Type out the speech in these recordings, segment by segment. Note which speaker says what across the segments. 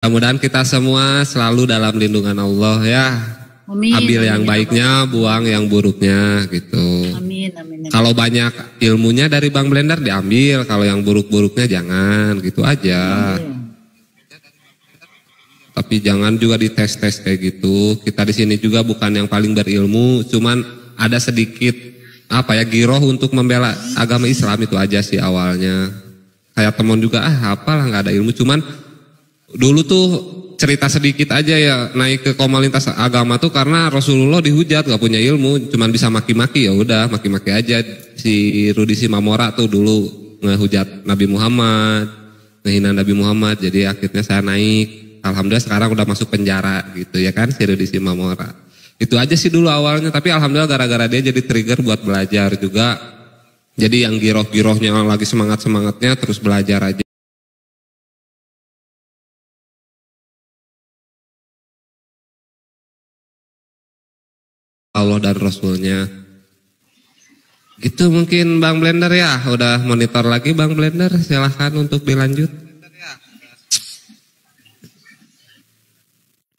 Speaker 1: Mudah-mudahan kita semua selalu dalam lindungan Allah ya.
Speaker 2: Amin.
Speaker 1: Ambil yang baiknya, buang yang buruknya gitu.
Speaker 2: Amin, amin, amin.
Speaker 1: Kalau banyak ilmunya dari Bang Blender diambil, kalau yang buruk-buruknya jangan, gitu aja. Tapi jangan juga dites-tes kayak gitu. Kita di sini juga bukan yang paling berilmu, cuman ada sedikit giroh untuk membela agama Islam, itu aja sih awalnya. Kayak temen juga apalah nggak ada ilmu, cuman dulu tuh cerita sedikit aja ya naik ke komunitas agama tuh karena Rasulullah dihujat gak punya ilmu, cuman bisa maki-maki, ya udah maki-maki aja. Si Rudi Simamora tuh dulu ngehujat Nabi Muhammad, ngehina Nabi Muhammad, jadi akhirnya saya naik. Alhamdulillah sekarang udah masuk penjara gitu ya kan, si Rudi Simamora. Itu aja sih dulu awalnya, tapi alhamdulillah gara-gara dia jadi trigger buat belajar juga. Jadi yang giroh-girohnya lagi semangat-semangatnya terus belajar aja. Allah dan Rasulnya. Gitu mungkin Bang Blender ya. Udah monitor lagi Bang Blender, silahkan untuk dilanjut.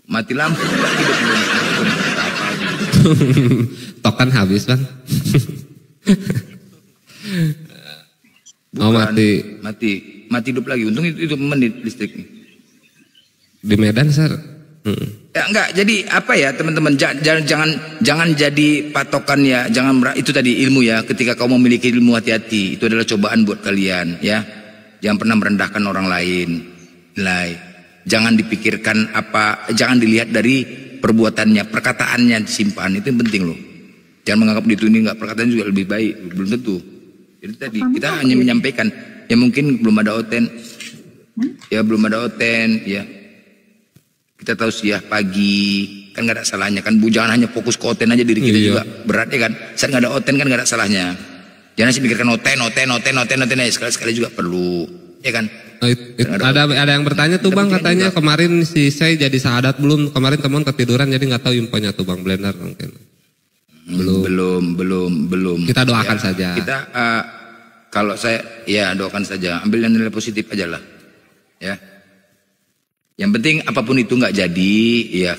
Speaker 3: Mati lampu hidup
Speaker 1: Token habis Bang.
Speaker 3: Bukan,
Speaker 1: oh mati
Speaker 3: hidup lagi. Untung itu menit listrik.
Speaker 1: Di Medan Sar.
Speaker 3: Ya enggak, jadi apa ya teman-teman, jangan jadi patokan ya, itu tadi ilmu ya. Ketika kau memiliki ilmu, hati-hati, itu adalah cobaan buat kalian ya. Jangan pernah merendahkan orang lain. Jangan dipikirkan jangan dilihat dari perbuatannya, perkataannya disimpan, itu yang penting loh. Jangan menganggap itu ini enggak, perkataan juga lebih baik, belum tentu. Jadi tadi kita hanya menyampaikan, ya mungkin belum ada oten, ya. Kita tahu siang pagi kan nggak ada salahnya kan, jangan hanya fokus ke oten aja, diri kita juga berat ya kan. Saat nggak ada oten kan nggak ada salahnya. Jangan sih pikirkan oten ya, sekali juga perlu ya kan.
Speaker 1: Ada yang bertanya tuh Bang, katanya juga. Kemarin si saya jadi sahadat belum, kemarin teman ketiduran jadi nggak tahu infonya tuh Bang Blender mungkin. Belum. Kita doakan saja.
Speaker 3: Kita kalau saya ya doakan saja, ambil yang nilai positif aja lah ya. Yang penting apapun itu nggak jadi ya,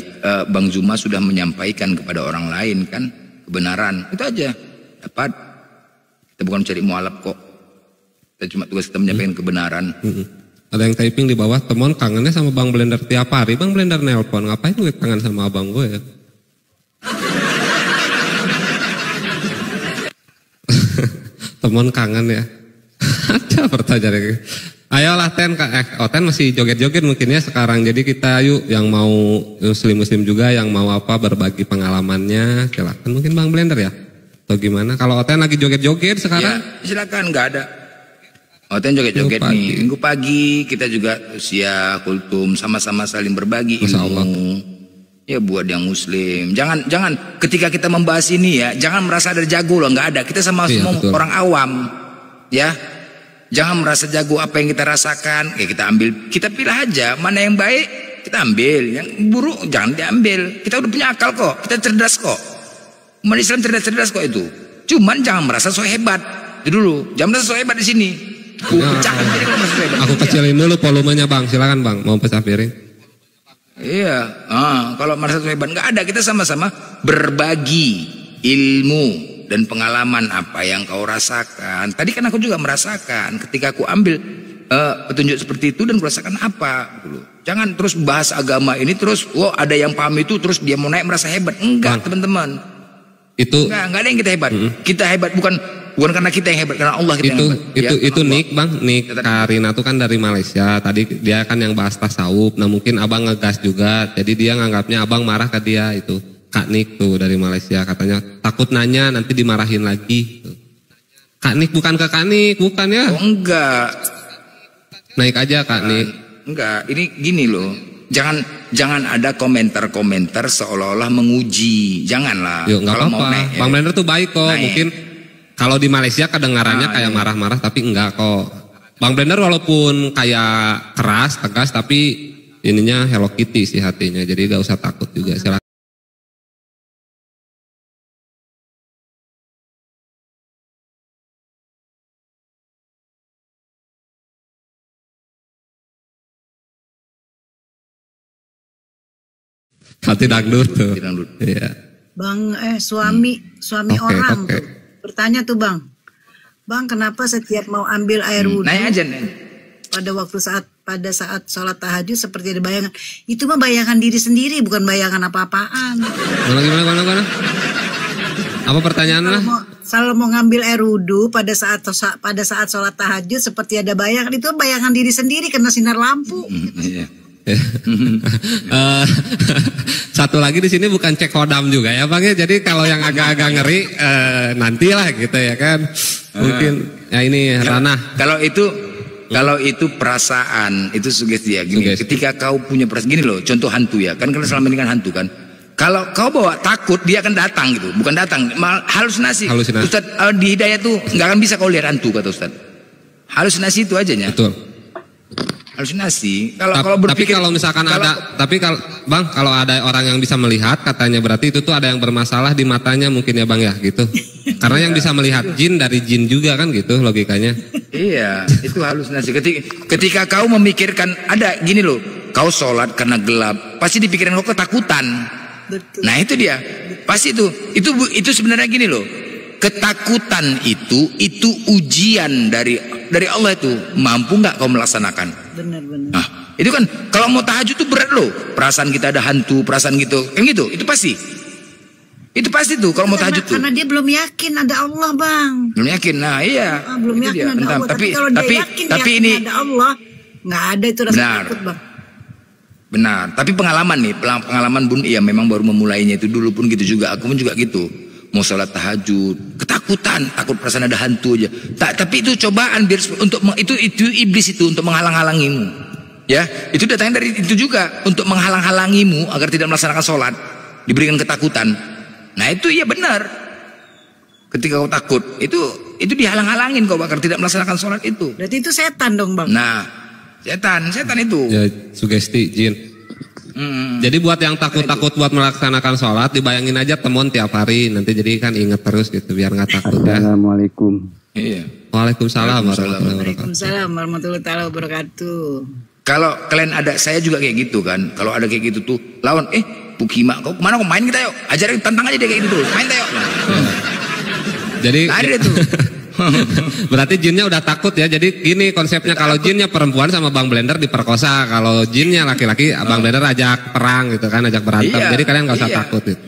Speaker 3: Bang Zuma sudah menyampaikan kepada orang lain kan kebenaran, itu aja dapat. Kita bukan cari mualaf kok, kita cuma tugas kita menyampaikan kebenaran.
Speaker 1: Ada yang typing di bawah, teman kangennya sama Bang Blender tiap hari. Bang Blender nelpon, ngapain gue kangen sama abang gue ya? Teman kangen ya. Ada pertanyaan. Ayolah Ten, Ten masih joget-joget mungkin ya sekarang. Jadi kita yuk yang mau muslim-muslim juga yang mau berbagi pengalamannya, silakan. Mungkin Bang Blender ya? Atau gimana? Kalau Ten lagi joget-joget sekarang?
Speaker 3: Ya, silakan, nggak ada. Ten joget-joget nih. Minggu pagi kita juga usia kultum, sama-sama saling berbagi ilmu. Ya buat yang muslim. Jangan ketika kita membahas ini ya, jangan merasa ada jago loh, nggak ada. Kita sama semua orang awam. Ya. Jangan merasa jago apa yang kita rasakan, ya kita ambil, kita pilih aja mana yang baik kita ambil, yang buruk jangan diambil. Kita udah punya akal kok, kita cerdas kok. Umat Islam cerdas kok itu. Cuman jangan merasa so hebat. Itu dulu, jangan merasa so hebat di sini.
Speaker 1: Aku kecilin dulu volumenya Bang, silakan Bang, mau pecah piring.
Speaker 3: Iya, kalau merasa so hebat nggak ada, kita sama-sama berbagi ilmu dan pengalaman apa yang kau rasakan. Tadi kan aku juga merasakan ketika aku ambil petunjuk seperti itu dan merasakan apa gitu. Jangan terus bahas agama ini terus ada yang paham itu terus dia mau naik merasa hebat. Enggak teman-teman, itu enggak ada yang kita hebat. Kita hebat bukan karena kita yang hebat, karena Allah kita yang hebat.
Speaker 1: Itu Nick Bang, Nick Karina tuh kan dari Malaysia. Tadi dia kan yang bahas tasawuf. Nah mungkin abang ngegas juga, jadi dia nganggapnya abang marah ke dia itu. Kak Nik tuh dari Malaysia katanya takut nanya nanti dimarahin lagi. Kak Nik bukan ke Kak Nik, bukan ya?
Speaker 3: Oh enggak.
Speaker 1: Naik aja Kak Nik.
Speaker 3: Enggak, ini gini loh. Jangan ada komentar-komentar seolah-olah menguji. Janganlah.
Speaker 1: Yuk enggak apa-apa. Bang Blender tuh baik kok. Mungkin kalau di Malaysia kedengarannya kayak marah-marah tapi enggak kok. Bang Blender walaupun kayak keras, tegas tapi ininya Hello Kitty sih hatinya. Jadi gak usah takut juga. Silakan. Hati dangdut tuh. Iya.
Speaker 2: Bang, suami orang tuh bertanya tuh Bang, kenapa setiap mau ambil air wudhu?
Speaker 3: Nanya aja nih.
Speaker 2: Pada saat sholat tahajud seperti ada bayangan. Itu mah bayangan diri sendiri, bukan bayangan apa-apaan.
Speaker 1: Gimana? Apa pertanyaannya?
Speaker 2: Kalau mau ngambil air wudhu pada saat sholat tahajud seperti ada bayangan, itu bayangan diri sendiri karena sinar lampu.
Speaker 3: Iya.
Speaker 1: Satu lagi di sini bukan cek kodam juga ya Bang ya. Jadi kalau yang agak-agak ngeri nantilah gitu ya kan. Mungkin ya ini ranah. Kalau itu perasaan, itu sugesti ya. Gini, ketika kau punya perasaan gini loh, contoh hantu ya. Kan kalau selama ini kan hantu kan. Kalau kau bawa takut, dia akan datang gitu. Bukan datang, halusinasi. Ustaz, di hidayah tuh nggak akan bisa kau lihat hantu kata Ustaz. Halusinasi itu aja ya. Betul.
Speaker 3: Halusinasi. Kalau berpikir,
Speaker 1: tapi kalau misalkan Bang, kalau ada orang yang bisa melihat, katanya berarti itu tuh ada yang bermasalah di matanya mungkin ya Bang ya, gitu. Karena yang bisa melihat jin dari jin juga kan gitu logikanya.
Speaker 3: Iya, itu halusinasi. Ketika kau memikirkan ada gini loh, kau sholat karena gelap, pasti dipikirin kau ketakutan.
Speaker 2: Betul.
Speaker 3: Nah itu dia, pasti itu sebenarnya gini loh. Ketakutan itu ujian dari Allah itu, mampu nggak kau melaksanakan?
Speaker 2: Benar.
Speaker 3: Nah, itu kan kalau mau tahajud itu berat loh. Perasaan kita ada hantu, perasaan gitu, kan gitu. Itu pasti tuh kalau mau tahajud tuh.
Speaker 2: Karena dia belum yakin ada Allah Bang.
Speaker 3: Belum yakin, nah iya.
Speaker 2: Belum yakin ada Allah. Tapi kalau dia yakin
Speaker 3: ini
Speaker 2: ada Allah, nggak ada itu rasa takut Bang.
Speaker 3: Benar. Tapi pengalaman Bun, iya memang baru memulainya itu dulu pun gitu juga. Aku pun juga gitu. Mau sholat tahajud, ketakutan, takut perasaan ada hantu aja. Tapi itu cobaan biar itu iblis itu untuk menghalang-halangimu. Ya, itu datangnya dari itu juga untuk menghalang-halangimu agar tidak melaksanakan sholat, diberikan ketakutan. Nah itu iya benar. Ketika kau takut, itu dihalang-halangin kau agar tidak melaksanakan sholat itu.
Speaker 2: Berarti itu setan dong Bang.
Speaker 3: Nah, setan itu.
Speaker 1: Ya, sugesti jin. Jadi buat yang takut-takut buat melaksanakan sholat, dibayangin aja temon tiap hari, nanti jadi kan inget terus gitu biar nggak takut ya.
Speaker 4: Assalamualaikum.
Speaker 3: Iya.
Speaker 1: Waalaikumsalam
Speaker 2: warahmatullahi wabarakatuh.
Speaker 3: Kalau kalian ada, saya juga kayak gitu kan. Kalau ada kayak gitu tuh, lawan, Bukima, kau kemana kau main kita yuk? Ajarin, tantang aja dia kayak gitu terus, main kita yuk.
Speaker 1: Jadi
Speaker 3: ada tuh.
Speaker 1: berarti jinnya udah takut ya. Jadi gini konsepnya, kalau jinnya perempuan sama Bang Blender diperkosa, kalau jinnya laki-laki Bang Blender ajak perang gitu kan, ajak berantem. Jadi kalian gak usah takut gitu.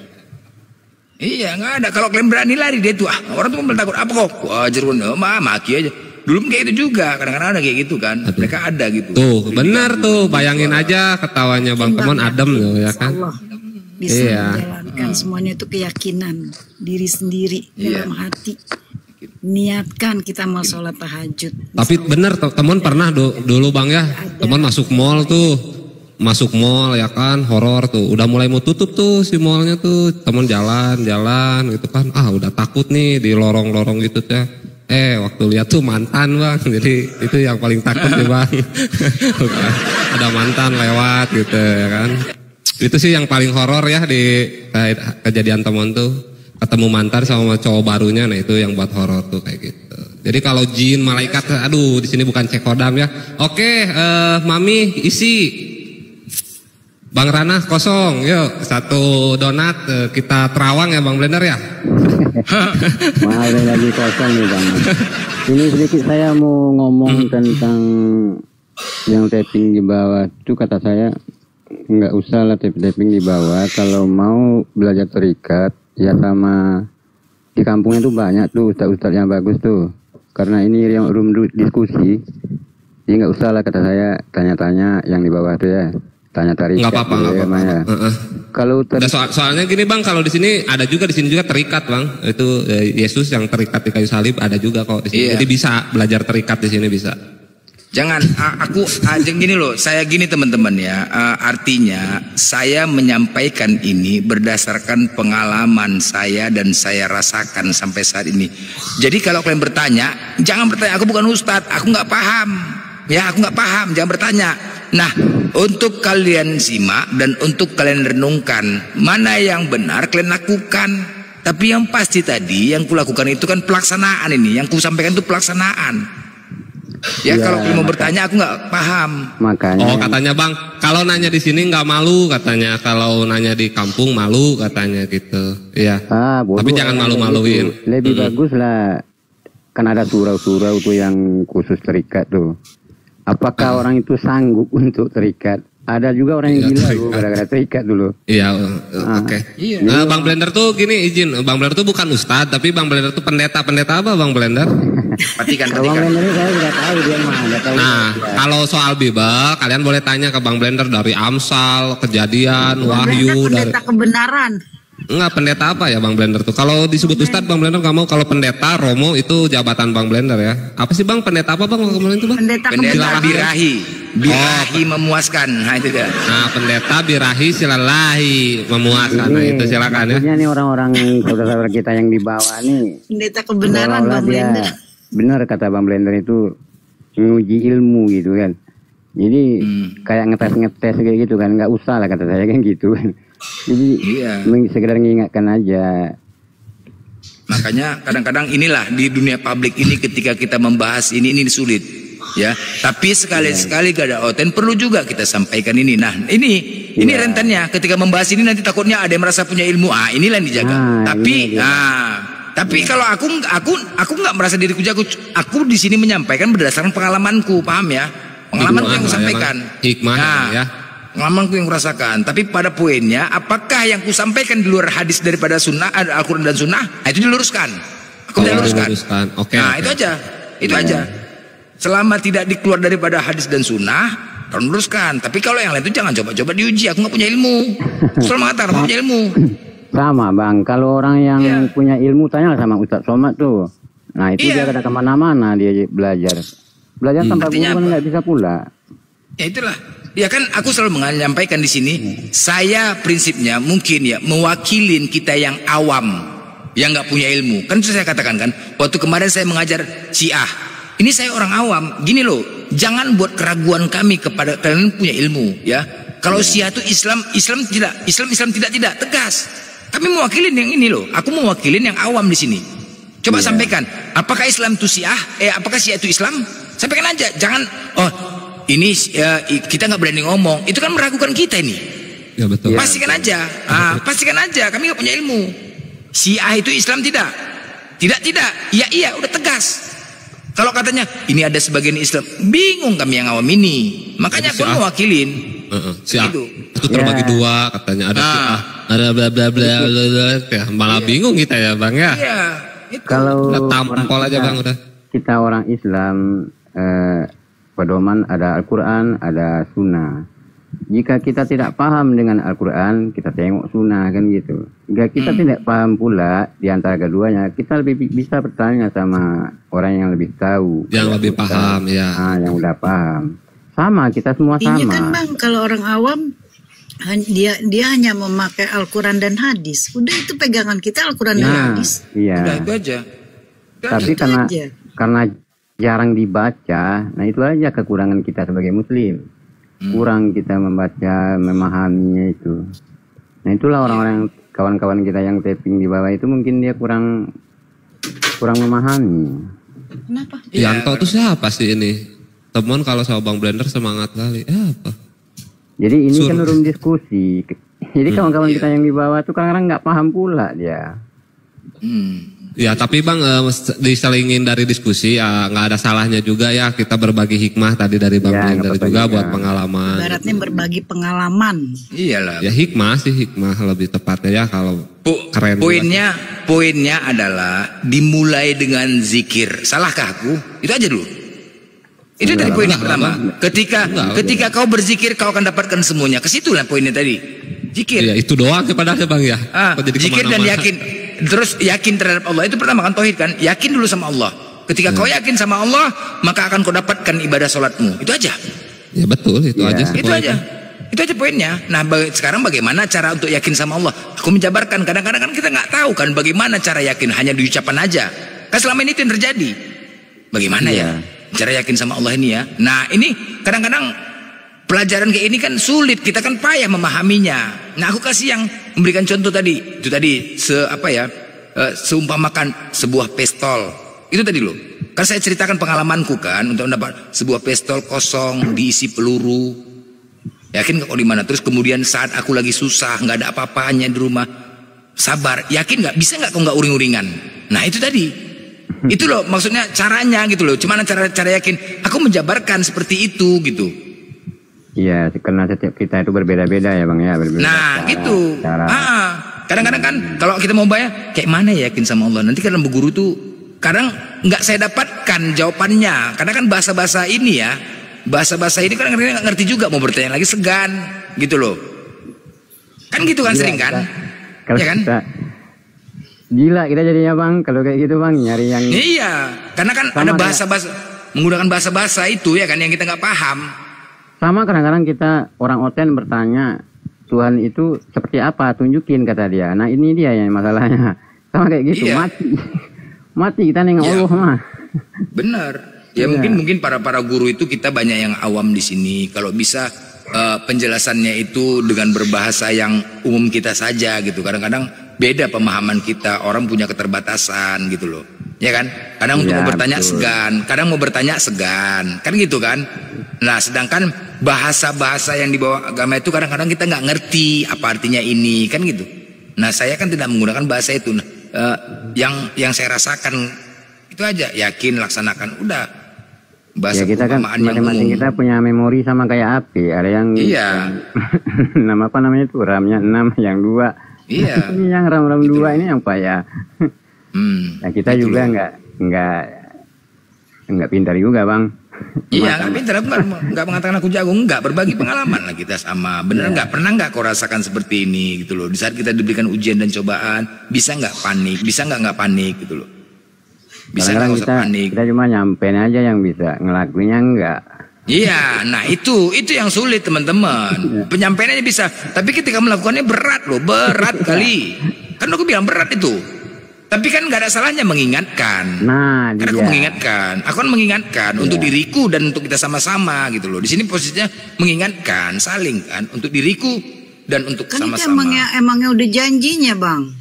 Speaker 3: Iya, nggak ada. Kalau kalian berani lari dia tuh, orang tuh takut apa kok? Wajar pun, maki aja. Dulu kayak itu juga, kadang-kadang ada kayak gitu kan. Mereka ada gitu.
Speaker 1: Tuh, benar tuh. Bayangin aja ketawanya Bang Temon adem loh ya kan.
Speaker 2: Bisa menjalankan semuanya itu keyakinan diri sendiri dalam hati. Niatkan kita mau sholat tahajud.
Speaker 1: Tapi benar teman pernah dulu Bang ya, teman masuk mall ya kan, horor tuh, udah mulai mau tutup tuh si mallnya tuh, teman jalan gitu kan, udah takut nih di lorong-lorong gitu ya. Waktu lihat tuh mantan Bang, jadi itu yang paling takut nih Bang. Ada mantan lewat gitu ya kan. Itu sih yang paling horor ya di kejadian teman tuh. Ketemu mantan sama cowok barunya, nah itu yang buat horor tuh kayak gitu. Jadi kalau jin, malaikat, aduh di sini bukan cek kodam ya. Oke, Mami isi, Bang Rana kosong, yuk 1 donat, kita terawang ya Bang Blender ya.
Speaker 4: Maaf lagi kosong nih Bang. Ini sedikit saya mau ngomong tentang yang tapping di bawah. Itu kata saya nggak usah lah tapping di bawah. Kalau mau belajar terikat, ya sama di kampungnya tuh banyak tuh ustadz yang bagus tuh. Karena ini yang room diskusi, jadi nggak usah lah kata saya tanya-tanya yang di bawah tuh ya. Tanya terikat.
Speaker 1: Nggak apa-apa.
Speaker 4: Ya. Kalau
Speaker 1: soalnya gini Bang, kalau di sini ada juga, di sini juga terikat Bang. Itu Yesus yang terikat di kayu salib ada juga kok di sini. Jadi bisa belajar terikat di sini bisa.
Speaker 3: Jangan, aku gini loh, saya gini teman-teman ya, artinya saya menyampaikan ini berdasarkan pengalaman saya dan saya rasakan sampai saat ini. Jadi kalau kalian bertanya, jangan bertanya, aku bukan ustadz, aku nggak paham, ya aku nggak paham, jangan bertanya. Nah, untuk kalian simak dan untuk kalian renungkan, mana yang benar kalian lakukan. Tapi yang pasti tadi, yang kulakukan itu kan pelaksanaan ini, yang ku sampaikan itu pelaksanaan. Ya,
Speaker 4: Ya,
Speaker 3: kalau mau bertanya aku nggak paham.
Speaker 4: Makanya.
Speaker 1: Oh, katanya Bang, kalau nanya di sini nggak malu katanya, kalau nanya di kampung malu katanya gitu. Iya.
Speaker 4: Bodoh,
Speaker 1: Tapi jangan malu-maluin.
Speaker 4: gitu. Lebih bagus lah. Kan ada surau-surau tuh yang khusus terikat tuh. Apakah orang itu sanggup untuk terikat? Ada juga orang yang gila tuh gara-gara terikat dulu.
Speaker 1: Iya, oke.
Speaker 3: Iya.
Speaker 1: Bang Blender tuh gini, izin, Bang Blender tuh bukan ustadz, tapi Bang Blender tuh pendeta. Pendeta apa Bang Blender?
Speaker 3: Perhatikan.
Speaker 4: Bang Blender ini saya sudah tahu dia mah.
Speaker 1: Nah, kalau soal Bible, kalian boleh tanya ke Bang Blender dari Amsal, Kejadian, Wahyu, dari
Speaker 2: Pendeta kebenaran.
Speaker 1: enggak pendeta apa ya Bang Blender tuh? Kalau disebut ustadz Bang Blender nggak mau. Kalau pendeta, Romo itu jabatan Bang Blender ya. Apa sih Bang pendeta apa Bang kemarin itu Bang?
Speaker 2: Pendeta
Speaker 3: Pendeta
Speaker 2: kebenaran.
Speaker 3: birahi memuaskan. Nah itu dia.
Speaker 1: Nah, pendeta birahi silalahi memuaskan. Nah, itu silakan ya.
Speaker 4: Maksudnya nih orang-orang saudara-saudara kita yang di bawah nih.
Speaker 2: Pendeta kebenaran
Speaker 4: seolah-olah
Speaker 2: Bang
Speaker 4: dia
Speaker 2: Blender.
Speaker 4: benar kata Bang Blender itu menguji ilmu gitu kan. Jadi kayak ngetes kayak gitu kan, nggak usah lah kata saya kan gitu kan. Jadi sekedar mengingatkan aja.
Speaker 3: Makanya kadang-kadang inilah di dunia publik ini ketika kita membahas ini sulit ya. Tapi sekali-sekali gak ada oten perlu juga kita sampaikan ini. Nah ini rentannya ketika membahas ini nanti takutnya ada yang merasa punya ilmu. Inilah yang dijaga. Tapi kalau aku nggak merasa diriku jago. Aku di sini menyampaikan berdasarkan pengalamanku, paham ya? Pengalamanku yang aku sampaikan.
Speaker 1: Hikmah ya.
Speaker 3: Pengalamanku yang kurasakan. Tapi pada poinnya, apakah yang kusampaikan di luar hadis daripada sunnah, ada Al-Quran dan sunnah, itu diluruskan. Aku diluruskan.
Speaker 1: Oke.
Speaker 3: Nah itu aja. Selama tidak dikeluar daripada hadis dan sunnah, tolong luruskan. Tapi kalau yang lain itu jangan coba-coba diuji. Aku nggak punya ilmu. Selalu mengatakan aku punya ilmu.
Speaker 4: Sama Bang, kalau orang yang punya ilmu tanya sama Ustadz Somad tuh. Nah itu dia ada kemana-mana dia belajar. Belajar tanpa guru kan nggak bisa pula.
Speaker 3: Ya itulah. Ya kan aku selalu menyampaikan di sini, saya prinsipnya mungkin ya mewakilin kita yang awam, yang nggak punya ilmu. Kan saya katakan kan, waktu kemarin saya mengajar Syiah. Ini saya orang awam. Gini loh, jangan buat keraguan kami kepada kalian punya ilmu ya. Kalau Syiah itu Islam tidak tegas. Kami mewakilin yang ini loh. Aku mewakilin yang awam di sini. Coba sampaikan, apakah Islam itu Syiah? Apakah Syiah itu Islam? Sampaikan aja, jangan ini kita nggak berani ngomong, itu kan meragukan kita ini.
Speaker 1: Ya betul.
Speaker 3: Pastikan aja, pastikan aja. Kami nggak punya ilmu. Syiah itu Islam tidak. Iya, udah tegas. Kalau katanya ini ada sebagian Islam, bingung kami yang awam ini. Makanya aku mewakilin.
Speaker 1: Syiah itu terbagi dua katanya, ada Syiah, ada bla bla bla ya, malah bingung kita ya Bang ya.
Speaker 3: Iya.
Speaker 4: Kalau
Speaker 1: tampol aja Bang udah.
Speaker 4: Kita orang Islam pedoman ada Al-Quran, ada Sunnah. Jika kita tidak paham dengan Al-Quran, kita tengok Sunnah kan gitu. Jika kita tidak paham pula di antara keduanya, kita lebih bisa bertanya sama orang yang lebih tahu,
Speaker 1: yang lebih paham ya.
Speaker 4: Yang udah paham. Sama, kita semua sama.
Speaker 2: Ini kan Bang, kalau orang awam dia hanya memakai Al-Quran dan hadis. Udah itu pegangan kita Al-Quran dan hadis.
Speaker 4: Iya.
Speaker 3: Udah itu aja.
Speaker 4: Tapi karena jarang dibaca, nah itu aja kekurangan kita sebagai muslim. Kurang kita membaca, memahaminya itu. Nah itulah orang-orang kawan-kawan kita yang taping di bawah itu mungkin dia kurang memahami.
Speaker 2: Kenapa?
Speaker 1: Yanto tuh siapa sih ini? Temuan kalau sama Bang Blender semangat kali. Apa?
Speaker 4: Jadi ini kan room diskusi. Jadi kawan-kawan kita yang di bawah tuh kadang-kadang nggak paham pula dia.
Speaker 1: Ya tapi Bang diselingin dari diskusi ya nggak ada salahnya juga ya kita berbagi hikmah tadi dari Bang Blender juga buat pengalaman.
Speaker 2: Ibaratnya berbagi pengalaman.
Speaker 3: Iyalah.
Speaker 1: Ya hikmah lebih tepatnya ya kalau keren.
Speaker 3: Poinnya adalah dimulai dengan zikir. Salahkah aku? Itu aja dulu. Itu tadi poin pertama. Ketika kau berzikir kau akan dapatkan semuanya. Kesitulah poinnya tadi. Zikir.
Speaker 1: Ya itu doang kepada Bang ya.
Speaker 3: Zikir dan yakin. Terus yakin terhadap Allah itu pertama kan tauhid kan. Yakin dulu sama Allah. Ketika kau yakin sama Allah, maka akan kau dapatkan ibadah sholatmu. Itu aja. Ya
Speaker 1: betul, itu aja.
Speaker 3: Itu aja poinnya. Nah sekarang bagaimana cara untuk yakin sama Allah? Aku menjabarkan. Kadang-kadang kan kita nggak tahu kan bagaimana cara yakin. Hanya di ucapan aja. Kan selama ini itu yang terjadi. Bagaimana ya cara yakin sama Allah ini ya? Nah ini kadang-kadang pelajaran kayak ini kan sulit, kita kan payah memahaminya. Nah aku kasih yang memberikan contoh tadi, itu tadi seumpamakan sebuah pistol, itu tadi loh. Kan saya ceritakan pengalamanku kan, untuk mendapat sebuah pistol kosong diisi peluru. Yakin nggak kok di mana? Terus kemudian saat aku lagi susah, nggak ada apa-apanya di rumah, sabar. Yakin nggak? Bisa nggak kok nggak uring-uringan? Nah itu tadi. Itu loh maksudnya caranya gitu loh. Cuman cara yakin. Aku menjabarkan seperti itu gitu.
Speaker 4: Iya, karena setiap kita itu berbeda-beda ya Bang ya. Berbeda
Speaker 3: Nah gitu. Kadang-kadang kan kalau kita mau bayar, kayak mana ya yakin sama Allah? Nanti kadang berguru tuh kadang nggak saya dapatkan jawabannya. Karena kan bahasa-bahasa ini ya, bahasa-bahasa ini kadang nggak ngerti juga, mau bertanya lagi segan gitu loh. Kan gitu kan sering kan? Ya kan?
Speaker 4: Gila kita jadinya Bang, kalau kayak gitu Bang, nyari yang...
Speaker 3: Iya, karena kan ada bahasa-bahasa, menggunakan bahasa-bahasa itu ya kan, yang kita nggak paham.
Speaker 4: Sama kadang-kadang kita orang oten bertanya, Tuhan itu seperti apa, tunjukin kata dia. Nah ini dia yang masalahnya. Sama kayak gitu,
Speaker 3: iya.
Speaker 4: Mati kita nengok Allah mah.
Speaker 3: Bener. Ya mungkin para guru itu kita banyak yang awam di sini. Kalau bisa penjelasannya itu dengan berbahasa yang umum kita saja gitu. Kadang-kadang beda pemahaman kita, orang punya keterbatasan gitu loh, ya kan? Kadang untuk mau bertanya segan, kadang mau bertanya segan, kan gitu kan? Nah sedangkan bahasa-bahasa yang dibawa agama itu kadang-kadang kita nggak ngerti apa artinya ini, kan gitu. Nah saya kan tidak menggunakan bahasa itu. Nah, yang saya rasakan itu aja, yakin, laksanakan, udah. Bahasa
Speaker 4: ya kita kan masing-masing kita punya memori sama kayak api, ada yang nama apa namanya itu RAM-nya 6, yang 2. Iya. Ini yang RAM 2 ini yang payah. Nah kita juga nggak pintar juga Bang.
Speaker 3: Iya nggak pintar, nggak mengatakan aku jago, nggak, berbagi pengalaman lah kita sama. Bener nggak? Pernah nggak kau rasakan seperti ini gitu loh? Di saat kita diberikan ujian dan cobaan, bisa nggak panik? Bisa nggak panik gitu loh? Bisa nggak usah panik? Kita
Speaker 4: cuma nyampein aja yang bisa, ngelakuinnya enggak.
Speaker 3: Iya, nah itu yang sulit teman-teman. Penyampaiannya bisa, tapi ketika melakukannya berat loh, berat kali. Kan aku bilang berat itu. Tapi kan nggak ada salahnya mengingatkan.
Speaker 4: Nah,
Speaker 3: karena aku kan mengingatkan untuk diriku dan untuk kita sama-sama gitu loh. Di sini posisinya mengingatkan, saling kan, untuk diriku dan untuk
Speaker 2: kan
Speaker 3: sama-sama.
Speaker 2: Kan emangnya udah janjinya Bang.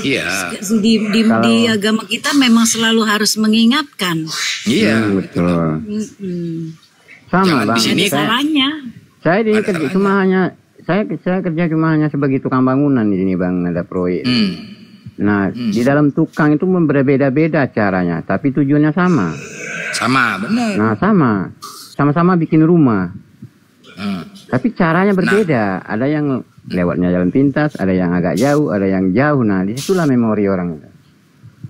Speaker 3: Iya.
Speaker 2: Di agama kita memang selalu harus mengingatkan.
Speaker 3: Iya,
Speaker 4: betul. Sama Bang.
Speaker 3: Di sini
Speaker 2: salahnya.
Speaker 4: Saya kerja cuma hanya sebagai tukang bangunan di sini Bang, ada proyek. Nah, di dalam tukang itu berbeda-beda caranya, tapi tujuannya sama.
Speaker 3: Sama, benar.
Speaker 4: Nah, sama-sama bikin rumah. Tapi caranya berbeda. Ada yang lewatnya jalan pintas, ada yang agak jauh, ada yang jauh. Nah, disitulah memori orang itu.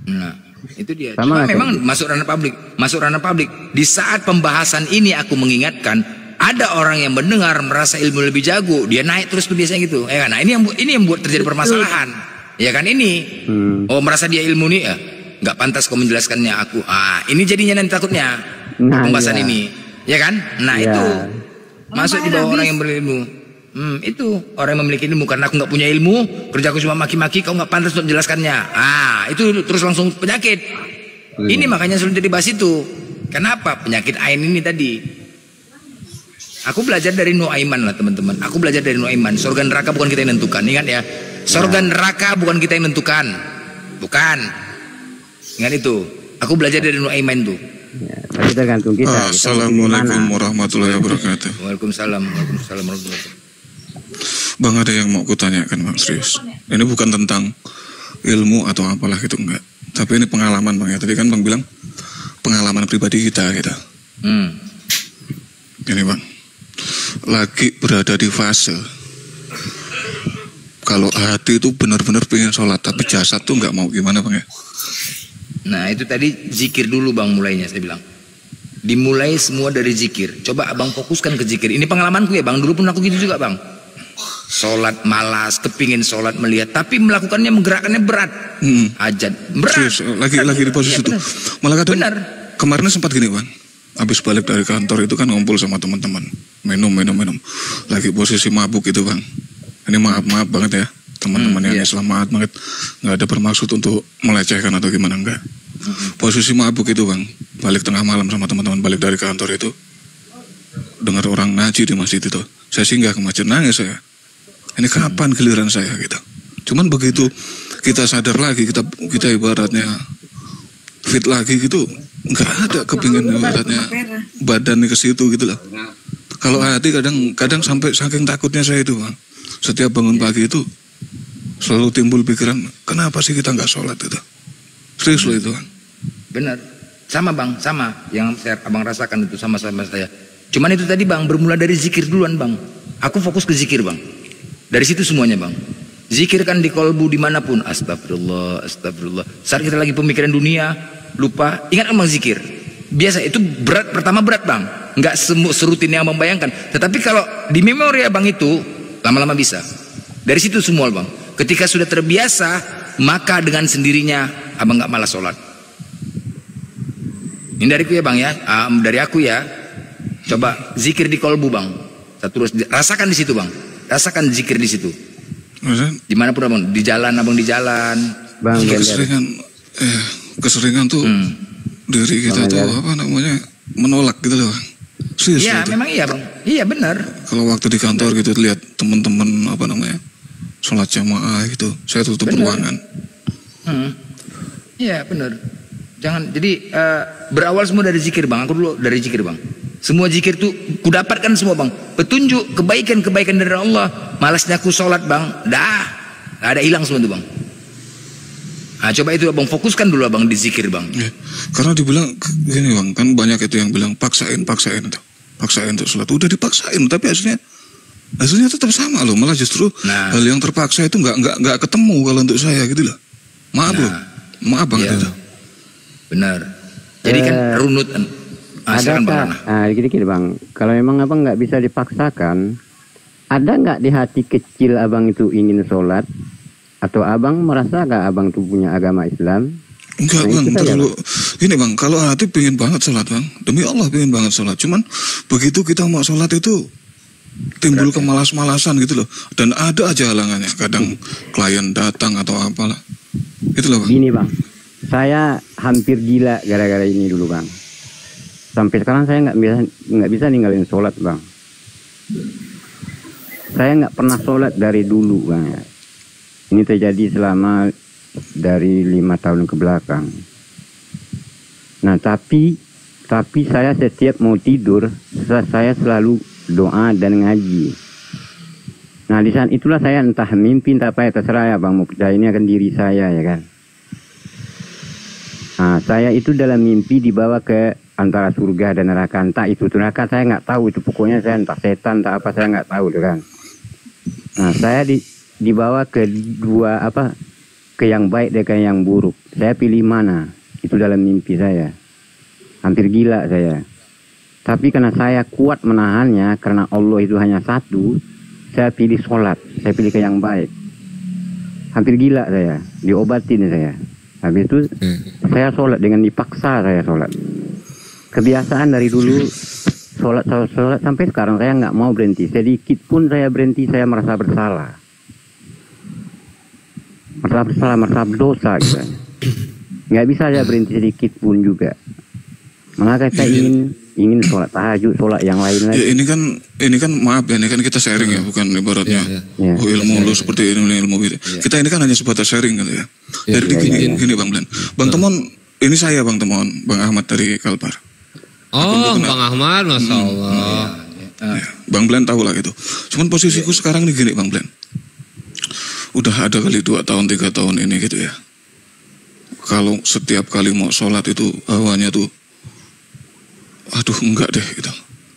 Speaker 3: Nah, itu dia. Cuma memang masuk ranah publik. Di saat pembahasan ini aku mengingatkan, ada orang yang mendengar merasa ilmu lebih jago, dia naik terus biasanya gitu. Ya kan? Nah, ini yang buat terjadi permasalahan. Ya kan ini. Oh, merasa dia ilmu nih ya. Nggak pantas kau menjelaskannya aku. Ini jadinya nanti takutnya pembahasan ini. Ya kan? Nah, itu masuk di bawah orang yang berilmu. Itu orang yang memiliki ilmu. Karena aku nggak punya ilmu, kerjaku cuma maki-maki, kau nggak pantas untuk menjelaskannya. Itu terus langsung penyakit. Ini makanya sulit dibahas itu. Kenapa? Penyakit ain ini tadi. Aku belajar dari Nuaiman lah teman-teman. Aku belajar dari Nuaiman. Surga neraka bukan kita yang nentukan. Ingat ya. Surga neraka bukan kita yang nentukan. Bukan. Ingat itu. Aku belajar dari Nuaiman tuh.
Speaker 4: Ya, tapi tergantung kita.
Speaker 5: Assalamualaikum warahmatullahi wabarakatuh.
Speaker 3: Waalaikumsalam warahmatullahi wabarakatuh.
Speaker 5: Bang, ada yang mau kutanyakan Bang, serius. Ini bukan tentang ilmu atau apalah gitu, enggak. Tapi ini pengalaman Bang ya. Tadi kan Bang bilang pengalaman pribadi kita gitu. Ini Bang, lagi berada di fase kalau hati itu benar-benar pengen sholat, tapi jasad tuh nggak mau, gimana Bang ya?
Speaker 3: Nah itu tadi zikir dulu Bang mulainya, saya bilang. Dimulai semua dari zikir. Coba Abang fokuskan ke zikir. Ini pengalamanku ya Bang, dulu pun aku gitu juga Bang. Sholat malas, kepingin sholat melihat, tapi melakukannya, menggerakkannya berat. Hajat berat.
Speaker 5: Serius, lagi di posisi itu. Malah kadang kemarin sempat gini Bang, habis balik dari kantor itu kan ngumpul sama teman-teman, minum. Lagi posisi mabuk itu Bang. Ini maaf banget ya teman-teman yang Islam, maaf banget, nggak ada bermaksud untuk melecehkan atau gimana, enggak. Posisi mabuk itu Bang, balik tengah malam sama teman-teman, balik dari kantor itu, dengar orang ngaji di masjid itu, saya singgah ke masjid, nangis saya. Ini kapan giliran saya gitu. Cuman begitu kita sadar lagi, kita ibaratnya fit lagi gitu, nggak ada kepingin ibaratnya badannya ke situ gitu loh. Kalau hati kadang sampai saking takutnya saya itu Bang, setiap bangun pagi itu selalu timbul pikiran, kenapa sih kita nggak sholat itu? Serius loh itu Bang.
Speaker 3: Benar, sama Bang, sama yang abang rasakan itu sama-sama saya. Cuman itu tadi Bang, bermula dari zikir duluan Bang. Aku fokus ke zikir Bang. Dari situ semuanya Bang. Zikir kan di kolbu dimanapun. Astagfirullah, astagfirullah. Saat kita lagi pemikiran dunia, lupa, ingat Bang zikir. Biasa itu berat, pertama berat Bang. Nggak serutin yang Abang bayangkan. Tetapi kalau di memori Abang itu, lama-lama bisa. Dari situ semua Bang. Ketika sudah terbiasa, maka dengan sendirinya Abang nggak malas sholat. Ini dariku ya Bang ya, dari aku ya. Coba zikir di kolbu Bang. Terus rasakan di situ Bang. Rasakan zikir di situ. Dimanapun Abang, di jalan Abang di jalan.
Speaker 4: Bang,
Speaker 5: keseringan tuh diri kita tuh apa namanya menolak gitu loh.
Speaker 3: Iya memang iya Bang. Iya benar.
Speaker 5: Kalau waktu di kantor gitu lihat teman-teman apa namanya sholat jamaah gitu, saya tutup ruangan.
Speaker 3: Iya benar. Jangan jadi berawal semua dari zikir Bang. Aku dulu dari zikir Bang. Semua zikir tuh kudapatkan semua Bang. Petunjuk kebaikan-kebaikan dari Allah. Malasnya aku sholat Bang. Dah ada hilang semua tuh Bang. Nah, coba itu Abang fokuskan dulu Abang di zikir Bang.
Speaker 5: Ya, karena dibilang gini Bang, kan banyak itu yang bilang paksain itu. Paksain untuk sholat. Udah dipaksain tapi hasilnya tetap sama loh. Malah justru hal yang terpaksa itu nggak ketemu kalau untuk saya gitu loh. Maaf loh. Maaf Bang itu.
Speaker 3: Benar. Jadi kan runut.
Speaker 4: Dikit-dikit Bang, kalau memang Abang nggak bisa dipaksakan, ada nggak di hati kecil Abang itu ingin sholat? Atau Abang merasa nggak Abang tuh punya agama Islam?
Speaker 5: Enggak Bang, terlalu ini Bang, kalau hati pengen banget sholat Bang, demi Allah pengen banget sholat. Cuman begitu kita mau sholat itu timbul kemalas-malasan gitu loh. Dan ada aja halangannya, kadang klien datang atau apalah. Itu loh Bang.
Speaker 4: Gini Bang, saya hampir gila gara-gara ini dulu Bang. Sampai sekarang saya nggak bisa ninggalin sholat Bang. Saya nggak pernah sholat dari dulu Bang ya. Ini terjadi selama dari 5 tahun ke belakang. Nah tapi saya setiap mau tidur, saya selalu doa dan ngaji. Nah di saat itulah saya entah mimpi entah apa ya, terserah ya Bang, mau percaya ini akan diri saya ya kan. Nah saya itu dalam mimpi dibawa ke antara surga dan neraka, entah itu neraka saya nggak tahu, itu pokoknya saya entah setan entah apa saya nggak tahu kan. Nah saya dibawa ke ke yang baik dan ke yang buruk. Saya pilih mana? Itu dalam mimpi saya. Hampir gila saya. Tapi karena saya kuat menahannya, karena Allah itu hanya satu, saya pilih sholat. Saya pilih ke yang baik. Hampir gila saya. Diobatin saya. Habis itu saya sholat dengan dipaksa saya sholat. Kebiasaan dari dulu sholat sampai sekarang saya nggak mau berhenti. Sedikit pun saya berhenti saya merasa bersalah. Merasa berdosa gitu. Nggak bisa saya berhenti sedikit pun juga. Maka saya ingin sholat tahajud, sholat yang lain lagi.
Speaker 5: Ya, ini kan maaf ya, ini kan kita sharing ya, bukan ibaratnya ilmu lu seperti ini ilmu itu. Kita ini kan hanya sebatas sharing gitu ya. Jadi gini Bang Blen. Bang Temon, ini saya Bang Temon, Bang Ahmad dari Kalbar.
Speaker 1: Oh, Bang Ahmad, Masya Allah.
Speaker 5: Bang Blen tahu lah gitu. Cuman posisiku sekarang nih gini Bang Blen. Udah ada kali 2 tahun 3 tahun ini gitu ya. Kalau setiap kali mau sholat itu hawanya tuh, aduh enggak deh gitu.